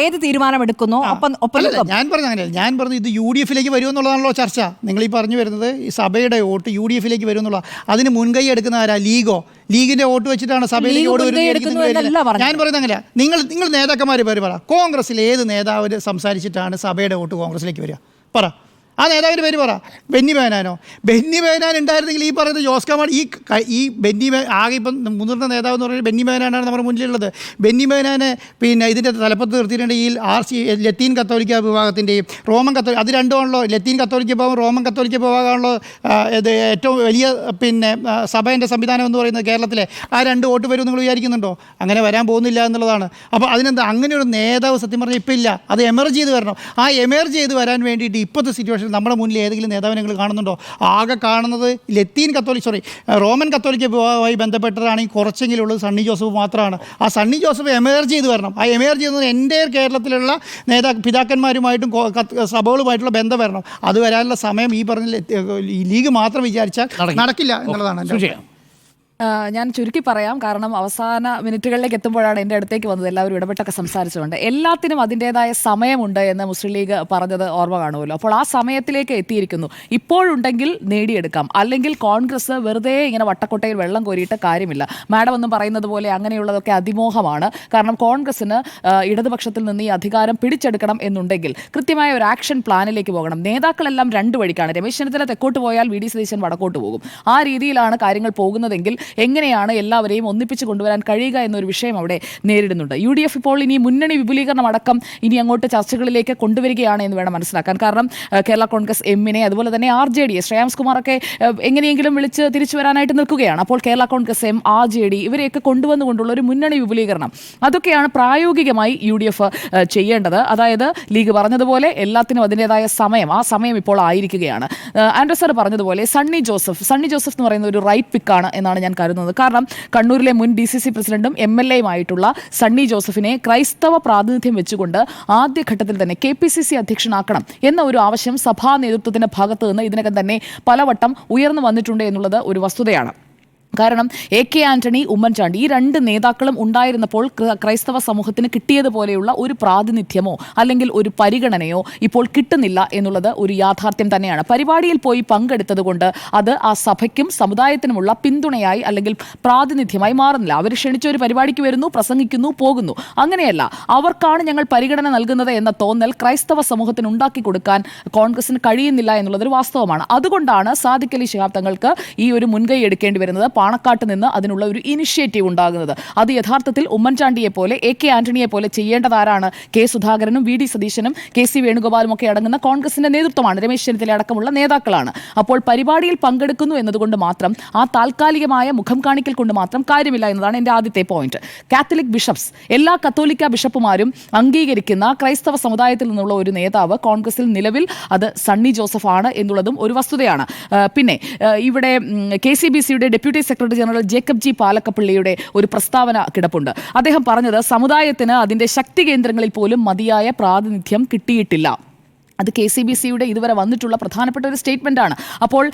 ഏത് തീരുമാനം എടുക്കുന്നോ ഞാൻ പറഞ്ഞത് അങ്ങനെയല്ല. ഞാൻ പറഞ്ഞത് ഇത് UDF വരുമെന്നുള്ളതാണല്ലോ ചർച്ച. നിങ്ങൾ ഈ പറഞ്ഞു വരുന്നത് ഈ സഭയുടെ വോട്ട് UDF വരുമെന്നുള്ള അതിന് മുൻകൈ എടുക്കുന്ന ആരാ? ലീഗിന്റെ വോട്ട് വെച്ചിട്ടാണ് സഭയിലേക്ക് വോട്ട് വരുന്നത്. ഞാൻ പറയുന്നത് അങ്ങനെയാ. നിങ്ങൾ നേതാക്കന്മാർ പേര് പറ. കോൺഗ്രസിൽ ഏത് നേതാവ് സംസാരിച്ചിട്ടാണ് സഭയുടെ വോട്ട് കോൺഗ്രസിലേക്ക് വരിക? പറ. ആ നേതാവിൻ്റെ പേര് പറ. ബെന്നി ബെഹനാനോ? ബെന്നി ബെഹനാൻ ഉണ്ടായിരുന്നെങ്കിൽ ഈ പറയുന്നത് ജോസ് കമാൾ ഈ ബെന്നി ആകെ ഇപ്പം മുതിർന്ന നേതാവ് എന്ന് പറയുന്നത് ബെന്നി ബെഹനാനാണ് നമ്മുടെ മുന്നിലുള്ളത്. ബെന്നി ബെഹനാനെ പിന്നെ ഇതിൻ്റെ തലപ്പത്ത് നിർത്തിയിട്ടുണ്ട് ഈ ലത്തീൻ കത്തോലിക്ക വിഭാഗത്തിൻ്റെയും റോമൻ കത്തോലിക്ക, അത് രണ്ടുമാണല്ലോ. ലത്തീൻ കത്തോലിക്ക വിഭാഗം റോമൻ കത്തോലിക്ക വിഭാഗമാണല്ലോ ഇത് ഏറ്റവും വലിയ പിന്നെ സഭേൻ്റെ സംവിധാനം എന്ന് പറയുന്നത് കേരളത്തിലെ. ആ 2 വോട്ട് വരും നിങ്ങൾ വിചാരിക്കുന്നുണ്ടോ? അങ്ങനെ വരാൻ പോകുന്നില്ല എന്നുള്ളതാണ്. അപ്പോൾ അതിനെന്താ അങ്ങനെയൊരു നേതാവ് സത്യം പറഞ്ഞാൽ ഇപ്പം ഇല്ല. അത് എമർജ് ചെയ്ത് വരണം. ആ എമർജ് ചെയ്ത് വരാൻ വേണ്ടിയിട്ട് ഇപ്പോഴത്തെ സിറ്റുവേഷൻ നമ്മുടെ മുന്നിൽ ഏതെങ്കിലും നേതാവിനെ നിങ്ങൾ കാണുന്നുണ്ടോ? ആകെ കാണുന്നത് റോമൻ കത്തോലിക്ക വിഭാഗവുമായി ബന്ധപ്പെട്ടതാണെങ്കിൽ കുറച്ചെങ്കിലും ഉള്ളത് സണ്ണി ജോസഫ് മാത്രമാണ്. ആ സണ്ണി ജോസഫ് എമർജ് ചെയ്ത് വരണം. ആ എമർജ് ചെയ്യുന്നത് എൻ്റെ കേരളത്തിലുള്ള പിതാക്കന്മാരുമായിട്ടും സഭകളുമായിട്ടുള്ള ബന്ധം വരണം. അത് വരാനുള്ള സമയം ഈ പറഞ്ഞ ലീഗ് മാത്രം വിചാരിച്ചാൽ നടക്കില്ല എന്നുള്ളതാണ് എൻ്റെ. ഞാൻ ചുരുക്കി പറയാം, കാരണം അവസാന മിനിറ്റുകളിലേക്ക് എത്തുമ്പോഴാണ് എൻ്റെ അടുത്തേക്ക് വന്നത്. എല്ലാവരും ഇടപെട്ടൊക്കെ സംസാരിച്ചുകൊണ്ട് എല്ലാത്തിനും അതിൻ്റേതായ സമയമുണ്ട് എന്ന് മുസ്ലിം ലീഗ് പറഞ്ഞത് ഓർമ്മ കാണുമല്ലോ. അപ്പോൾ ആ സമയത്തിലേക്ക് എത്തിയിരിക്കുന്നു. ഇപ്പോഴുണ്ടെങ്കിൽ നേടിയെടുക്കാം, അല്ലെങ്കിൽ കോൺഗ്രസ് വെറുതെ ഇങ്ങനെ വട്ടക്കൊട്ടയിൽ വെള്ളം കോരിയിട്ട് കാര്യമില്ല. മാഡം ഒന്നും പറയുന്നത് പോലെ അങ്ങനെയുള്ളതൊക്കെ അതിമോഹമാണ്. കാരണം കോൺഗ്രസിന് ഇടതുപക്ഷത്തിൽ നിന്ന് ഈ അധികാരം പിടിച്ചെടുക്കണം എന്നുണ്ടെങ്കിൽ കൃത്യമായ ഒരു ആക്ഷൻ പ്ലാനിലേക്ക് പോകണം. നേതാക്കളെല്ലാം 2 വഴിക്കാണ്. രമേശ് ചെന്നിത്തല തെക്കോട്ട് പോയാൽ VD സതീശൻ വടക്കോട്ട് പോകും. ആ രീതിയിലാണ് കാര്യങ്ങൾ പോകുന്നതെങ്കിൽ എങ്ങനെയാണ് എല്ലാവരെയും ഒന്നിപ്പിച്ച് കൊണ്ടുവരാൻ കഴിയുക എന്നൊരു വിഷയം അവിടെ നേരിടുന്നുണ്ട്. UDF ഇപ്പോൾ ഇനി മുന്നണി വിപുലീകരണം അടക്കം ഇനി അങ്ങോട്ട് ചർച്ചകളിലേക്ക് കൊണ്ടുവരികയാണ് എന്ന് വേണം മനസ്സിലാക്കാൻ. കാരണം കേരള കോൺഗ്രസ് എമ്മിനെ അതുപോലെ തന്നെ RJD ശ്രേയാംസ് കുമാറൊക്കെ എങ്ങനെയെങ്കിലും വിളിച്ച് തിരിച്ചു വരാനായിട്ട് നിൽക്കുകയാണ്. അപ്പോൾ കേരള കോൺഗ്രസ് എം, RJD ഇവരെയൊക്കെ കൊണ്ടുവന്നുകൊണ്ടുള്ള ഒരു മുന്നണി വിപുലീകരണം അതൊക്കെയാണ് പ്രായോഗികമായി UDF ചെയ്യേണ്ടത്. അതായത് ലീഗ് പറഞ്ഞതുപോലെ എല്ലാത്തിനും അതിൻ്റെതായ സമയം, ആ സമയം ഇപ്പോൾ ആയിരിക്കുകയാണ്. ആൻഡ്രൂ സാർ പറഞ്ഞതുപോലെ സണ്ണി ജോസഫ് എന്ന് പറയുന്ന ഒരു റൈറ്റ് പിക്കാണ് എന്നാണ് ഞാൻ കരുതുന്നത്. കാരണം കണ്ണൂരിലെ മുൻ DCC പ്രസിഡന്റും MLAയുമായിട്ടുള്ള സണ്ണി ജോസഫിനെ ക്രൈസ്തവ പ്രാതിനിധ്യം വെച്ചുകൊണ്ട് ആദ്യഘട്ടത്തിൽ തന്നെ KPCC അധ്യക്ഷനാക്കണം എന്ന ഒരു ആവശ്യം സഭാ നേതൃത്വത്തിന്റെ ഭാഗത്ത് നിന്ന് ഇതിനകം തന്നെ പലവട്ടം ഉയർന്നു വന്നിട്ടുണ്ട് എന്നുള്ളത് ഒരു വസ്തുതയാണ്. കാരണം AK ആന്റണി, ഉമ്മൻചാണ്ടി ഈ 2 നേതാക്കളും ഉണ്ടായിരുന്നപ്പോൾ ക്രൈസ്തവ സമൂഹത്തിന് കിട്ടിയതുപോലെയുള്ള ഒരു പ്രാതിനിധ്യമോ അല്ലെങ്കിൽ ഒരു പരിഗണനയോ ഇപ്പോൾ കിട്ടുന്നില്ല എന്നുള്ളത് ഒരു യാഥാർത്ഥ്യം തന്നെയാണ്. പരിപാടിയിൽ പോയി പങ്കെടുത്തത് കൊണ്ട് അത് ആ സഭയ്ക്കും സമുദായത്തിനുമുള്ള പിന്തുണയായി അല്ലെങ്കിൽ പ്രാതിനിധ്യമായി മാറുന്നില്ല. അവർ ക്ഷണിച്ച ഒരു പരിപാടിക്ക് വരുന്നു, പ്രസംഗിക്കുന്നു, പോകുന്നു. അങ്ങനെയല്ല. അവർക്കാണ് ഞങ്ങൾ പരിഗണന നൽകുന്നത് എന്ന തോന്നൽ ക്രൈസ്തവ സമൂഹത്തിന് ഉണ്ടാക്കി കൊടുക്കാൻ കോൺഗ്രസിന് കഴിയുന്നില്ല എന്നുള്ളതൊരു വാസ്തവമാണ്. അതുകൊണ്ടാണ് സാദിഖ് അലി ശിഹാബ് തങ്ങൾക്ക് ഈ ഒരു മുൻകൈ എടുക്കേണ്ടി വരുന്നത്. പാണക്കാട്ട് നിന്ന് അതിനുള്ള ഒരു ഇനിഷ്യേറ്റീവ് ഉണ്ടാകുന്നത്. അത് യഥാർത്ഥത്തിൽ ഉമ്മൻചാണ്ടിയെ പോലെ AK ആന്റണിയെ പോലെ ചെയ്യേണ്ടതാരാണ്? K സുധാകരനും VD സതീശനും KC വേണുഗോപാലും ഒക്കെ അടങ്ങുന്ന കോൺഗ്രസിന്റെ നേതൃത്വമാണ്. രമേശ് ചെന്നിത്തല അടക്കമുള്ള നേതാക്കളാണ്. അപ്പോൾ പരിപാടിയിൽ പങ്കെടുക്കുന്നു എന്നതുകൊണ്ട് മാത്രം, ആ താൽക്കാലികമായ മുഖം കാണിക്കൽ കൊണ്ട് മാത്രം കാര്യമില്ല എന്നതാണ് എൻ്റെ ആദ്യത്തെ പോയിന്റ്. കാത്തലിക് ബിഷപ്സ്, എല്ലാ കത്തോലിക്ക ബിഷപ്പുമാരും അംഗീകരിക്കുന്ന ക്രൈസ്തവ സമുദായത്തിൽ നിന്നുള്ള ഒരു നേതാവ് കോൺഗ്രസിൽ നിലവിൽ അത് സണ്ണി ജോസഫ് ആണ് എന്നുള്ളതും ഒരു വസ്തുതയാണ്. പിന്നെ ഇവിടെ KCBCയുടെ deputy secretary general Jacob G പാലക്കപ്പള്ളിയുടെ ഒരു പ്രസ്താവന കിടപ്പുണ്ട്. അദ്ദേഹം പറഞ്ഞത് സമുദായത്തിന് അതിൻ്റെ ശക്തി കേന്ദ്രങ്ങളിൽ പോലും മതിയായ പ്രാതിനിധ്യം കിട്ടിയിട്ടില്ല. അത് KCBCയുടെ ഇതുവരെ വന്നിട്ടുള്ള പ്രധാനപ്പെട്ട ഒരു സ്റ്റേറ്റ്മെന്റ് ആണ്. അപ്പോൾ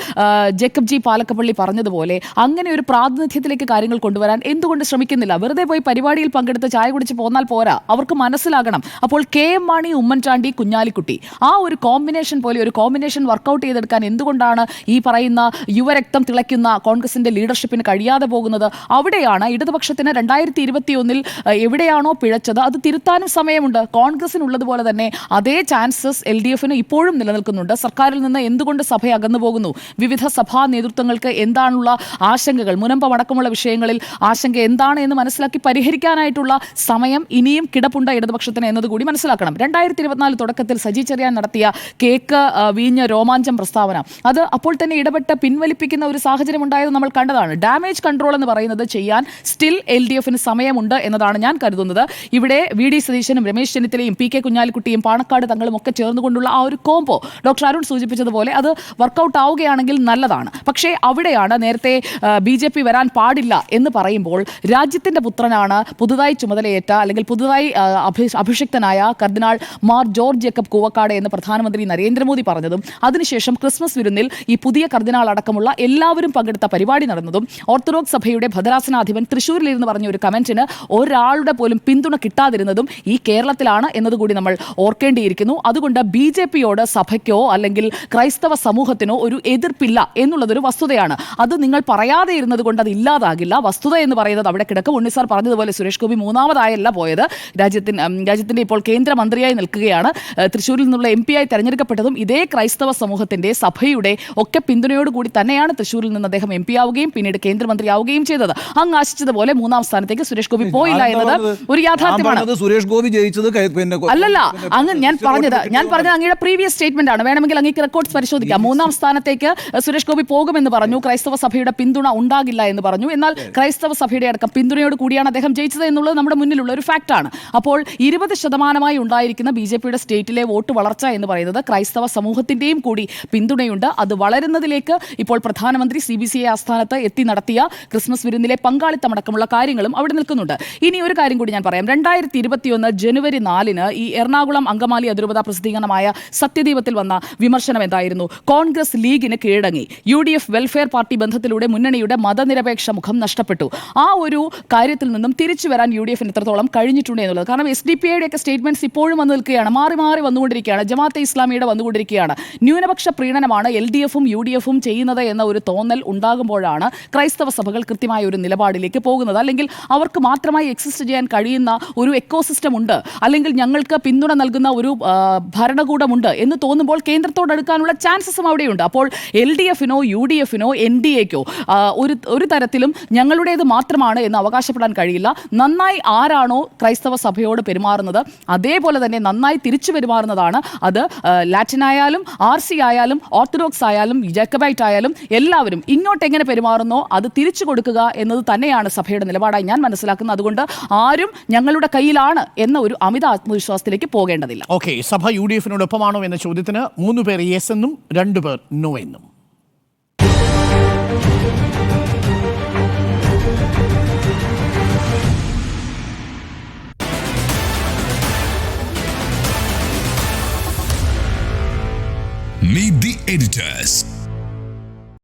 ജേക്കബ് ജി പാലക്കപ്പള്ളി പറഞ്ഞതുപോലെ അങ്ങനെ ഒരു പ്രാതിനിധ്യത്തിലേക്ക് കാര്യങ്ങൾ കൊണ്ടുവരാൻ എന്തുകൊണ്ട് ശ്രമിക്കുന്നില്ല? വെറുതെ പോയി പരിപാടിയിൽ പങ്കെടുത്ത് ചായ കുടിച്ച് പോന്നാൽ പോരാ, അവർക്ക് മനസ്സിലാകണം. അപ്പോൾ KM മാണി, ഉമ്മൻചാണ്ടി, കുഞ്ഞാലിക്കുട്ടി ആ ഒരു കോമ്പിനേഷൻ പോലെ ഒരു കോമ്പിനേഷൻ വർക്കൗട്ട് ചെയ്തെടുക്കാൻ എന്തുകൊണ്ടാണ് ഈ പറയുന്ന യുവരക്തം തിളയ്ക്കുന്ന കോൺഗ്രസിന്റെ ലീഡർഷിപ്പിന് കഴിയാതെ പോകുന്നത്? അവിടെയാണ് ഇടതുപക്ഷത്തിന് 2021 എവിടെയാണോ പിഴച്ചത് അത് തിരുത്താനും സമയമുണ്ട്. കോൺഗ്രസിനുള്ളതുപോലെ തന്നെ അതേ ചാൻസസ് LDF ഇപ്പോഴും നിലനിൽക്കുന്നുണ്ട്. സർക്കാരിൽ നിന്ന് എന്തുകൊണ്ട് സഭ അകന്നു പോകുന്നു? വിവിധ സഭാ നേതൃത്വങ്ങൾക്ക് എന്താണുള്ള ആശങ്കകൾ, മുനമ്പമടക്കമുള്ള വിഷയങ്ങളിൽ ആശങ്ക എന്താണ് എന്ന് മനസ്സിലാക്കി പരിഹരിക്കാനായിട്ടുള്ള സമയം ഇനിയും കിടപ്പുണ്ട് ഇടതുപക്ഷത്തിന് എന്നതുകൂടി മനസ്സിലാക്കണം. 2024 തുടക്കത്തിൽ സജി ചെറിയാൻ നടത്തിയ കേക്ക് വീഞ്ഞ രോമാഞ്ചം പ്രസ്താവന, അത് അപ്പോൾ തന്നെ ഇടപെട്ട് പിൻവലിപ്പിക്കുന്ന ഒരു സാഹചര്യം ഉണ്ടായത് നമ്മൾ കണ്ടതാണ്. ഡാമേജ് കൺട്രോൾ എന്ന് പറയുന്നത് ചെയ്യാൻ സ്റ്റിൽ LDF സമയമുണ്ട് എന്നതാണ് ഞാൻ കരുതുന്നത്. ഇവിടെ VD സതീശനും രമേശ് ചെന്നിത്തലയും PK കുഞ്ഞാലിക്കുട്ടിയും പാണക്കാട് തങ്ങളും ഒക്കെ ചേർന്നുകൊണ്ടുള്ള ആ ഒരു കോംബോ ഡോക്ടർ അരുൺ സൂചിപ്പിച്ചതുപോലെ അത് വർക്കൗട്ട് ആവുകയാണെങ്കിൽ നല്ലതാണ്. പക്ഷേ അവിടെയാണ് നേരത്തെ BJP വരാൻ പാടില്ല എന്ന് പറയുമ്പോൾ രാജ്യത്തിന്റെ പുത്രനാണ് പുതുതായി ചുമതലയേറ്റ അല്ലെങ്കിൽ പുതുതായി അഭിഷിക്തനായ കർദിനാൾ മാർ ജോർജ് ജേക്കബ് കൂവക്കാട് എന്ന് പ്രധാനമന്ത്രി നരേന്ദ്രമോദി പറഞ്ഞതും അതിനുശേഷം ക്രിസ്മസ് വിരുന്നിൽ ഈ പുതിയ കർദിനാൾ അടക്കമുള്ള എല്ലാവരും പങ്കെടുത്ത പരിപാടി നടന്നതും ഓർത്തഡോക്സ് സഭയുടെ ഭദ്രാസനാധിപൻ തൃശ്ശൂരിലിരുന്ന് പറഞ്ഞ ഒരു കമന്റിന് ഒരാളുടെ പോലും പിന്തുണ കിട്ടാതിരുന്നതും ഈ കേരളത്തിലാണ് എന്നതുകൂടി നമ്മൾ ഓർക്കേണ്ടിയിരിക്കുന്നു. അതുകൊണ്ട് BJPയോട് സഭയ്ക്കോ അല്ലെങ്കിൽ ക്രൈസ്തവ സമൂഹത്തിനോ ഒരു എതിർപ്പില്ല എന്നുള്ളതൊരു വസ്തുതയാണ്. അത് നിങ്ങൾ പറയാതെ ഇരുന്നത് കൊണ്ട് അത് ഇല്ലാതാകില്ല. വസ്തുത എന്ന് പറയുന്നത് അവിടെ കിടക്കും. ഉണ്ണിസാർ പറഞ്ഞതുപോലെ സുരേഷ് ഗോപി മൂന്നാമതായല്ല പോയത്. രാജ്യത്തിന്റെ ഇപ്പോൾ കേന്ദ്രമന്ത്രിയായി നിൽക്കുകയാണ്. തൃശ്ശൂരിൽ നിന്നുള്ള MP ആയി തെരഞ്ഞെടുക്കപ്പെട്ടതും ഇതേ ക്രൈസ്തവ സമൂഹത്തിന്റെ സഭയുടെ ഒക്കെ പിന്തുണയോടുകൂടി തന്നെയാണ് തൃശ്ശൂരിൽ നിന്ന് അദ്ദേഹം MP ആവുകയും പിന്നീട് കേന്ദ്രമന്ത്രിയാവുകയും ചെയ്തത്. അങ്ങ് ആശിച്ചതുപോലെ 3ാം സ്ഥാനത്തേക്ക് സുരേഷ് ഗോപി പോയില്ല എന്നത് ഒരു യാഥാർത്ഥ്യമാണ്. സുരേഷ് ഗോപി ജയിച്ചത് അല്ലല്ല, അങ്ങ് ഞാൻ പറഞ്ഞത് അങ്ങയുടെ പ്രീവിയസ് സ്റ്റേറ്റ്മെന്റ് ആണ്. വേണമെങ്കിൽ അങ്ങേക്ക് റെക്കോർഡ്സ് പരിശോധിക്കാം. 3ാം സ്ഥാനത്തേക്ക് സുരേഷ് ഗോപി പോകുമെന്ന് പറഞ്ഞു. ക്രൈസ്തവ സഭയുടെ പിന്തുണ ഉണ്ടാകില്ല എന്ന് പറഞ്ഞു. എന്നാൽ ക്രൈസ്തവ സഭയുടെ അടക്കം പിന്തുണയോട് കൂടിയാണ് അദ്ദേഹം ജയിച്ചത് എന്നുള്ളത് നമ്മുടെ മുന്നിലുള്ള ഒരു ഫാക്റ്റാണ്. അപ്പോൾ 20% ഉണ്ടായിരിക്കുന്ന BJPയുടെ സ്റ്റേറ്റിലെ വോട്ട് വളർച്ച എന്ന് പറയുന്നത് ക്രൈസ്തവ സമൂഹത്തിന്റെയും കൂടി പിന്തുണയുണ്ട്. അത് വളരുന്നതിലേക്ക് ഇപ്പോൾ പ്രധാനമന്ത്രി CBCA ആസ്ഥാനത്ത് എത്തി നടത്തിയ ക്രിസ്മസ് വിരുന്നിലെ പങ്കാളിത്തമടക്കമുള്ള കാര്യങ്ങളും അവിടെ നിൽക്കുന്നുണ്ട്. ഇനി ഒരു കാര്യം കൂടി ഞാൻ പറയാം. 2021 ജനുവരി 4 ഈ എറണാകുളം അങ്കമാലി അതിരൂപത പ്രസിദ്ധീകരണമായ സത്യദീപത്തിൽ വന്ന വിമർശനം എന്തായിരുന്നു? കോൺഗ്രസ് ലീഗിന് കീഴടങ്ങി, UDF വെൽഫെയർ പാർട്ടി ബന്ധത്തിലൂടെ മുന്നണിയുടെ മതനിരപേക്ഷ മുഖം നഷ്ടപ്പെട്ടു. ആ ഒരു കാര്യത്തിൽ നിന്നും തിരിച്ചു വരാൻ UDFന് എത്രത്തോളം കഴിഞ്ഞിട്ടുണ്ട് എന്നുള്ളത്. കാരണം SDPIയുടെ ഒക്കെ സ്റ്റേറ്റ്മെന്റ്സ് ഇപ്പോഴും വന്നു നിൽക്കുകയാണ്, മാറി മാറി വന്നുകൊണ്ടിരിക്കുകയാണ്. ജമാഅത്തെ ഇസ്ലാമിയുടെ വന്നുകൊണ്ടിരിക്കുകയാണ്. ന്യൂനപക്ഷ പ്രീണനമാണ് LDFും UDFും ചെയ്യുന്നത് എന്ന ഒരു തോന്നൽ ഉണ്ടാകുമ്പോഴാണ് ക്രൈസ്തവ സഭകൾ കൃത്യമായ ഒരു നിലപാടിലേക്ക് പോകുന്നത്. അല്ലെങ്കിൽ അവർക്ക് മാത്രമായി എക്സിസ്റ്റ് ചെയ്യാൻ കഴിയുന്ന ഒരു എക്കോസിസ്റ്റം ഉണ്ട്, അല്ലെങ്കിൽ ഞങ്ങൾക്ക് പിന്തുണ നൽകുന്ന ഒരു ഭരണകൂടമുണ്ട് എന്ന് തോന്നുമ്പോൾ കേന്ദ്രത്തോടടുക്കാനുള്ള ചാൻസസും അവിടെയുണ്ട്. അപ്പോൾ LDFനോ UDFനോ NDAക്കോ ഒരു തരത്തിലും ഞങ്ങളുടേത് മാത്രമാണ് എന്ന് അവകാശപ്പെടാൻ കഴിയില്ല. നന്നായി ആരാണോ ക്രൈസ്തവ സഭയോട് പെരുമാറുന്നത് അതേപോലെ തന്നെ നന്നായി തിരിച്ചു പെരുമാറുന്നതാണ്. അത് ലാറ്റിൻ ആയാലും RC ആയാലും ഓർത്തഡോക്സ് ആയാലും ജാക്കബൈറ്റ് ആയാലും എല്ലാവരും ഇങ്ങോട്ട് എങ്ങനെ പെരുമാറുന്നോ അത് തിരിച്ചു കൊടുക്കുക എന്നത് തന്നെയാണ് സഭയുടെ നിലപാടായി ഞാൻ മനസ്സിലാക്കുന്നത്. അതുകൊണ്ട് ആരും ഞങ്ങളുടെ കയ്യിലാണ് എന്ന ഒരു അമിത ആത്മവിശ്വാസത്തിലേക്ക് പോകേണ്ടതില്ല. ഓക്കെ, സഭ UDFനോടൊപ്പമാണോ എന്ന ചോദ്യത്തിന് 3 പേർ യെസ് എന്നും 2 പേർ നോ എന്നും.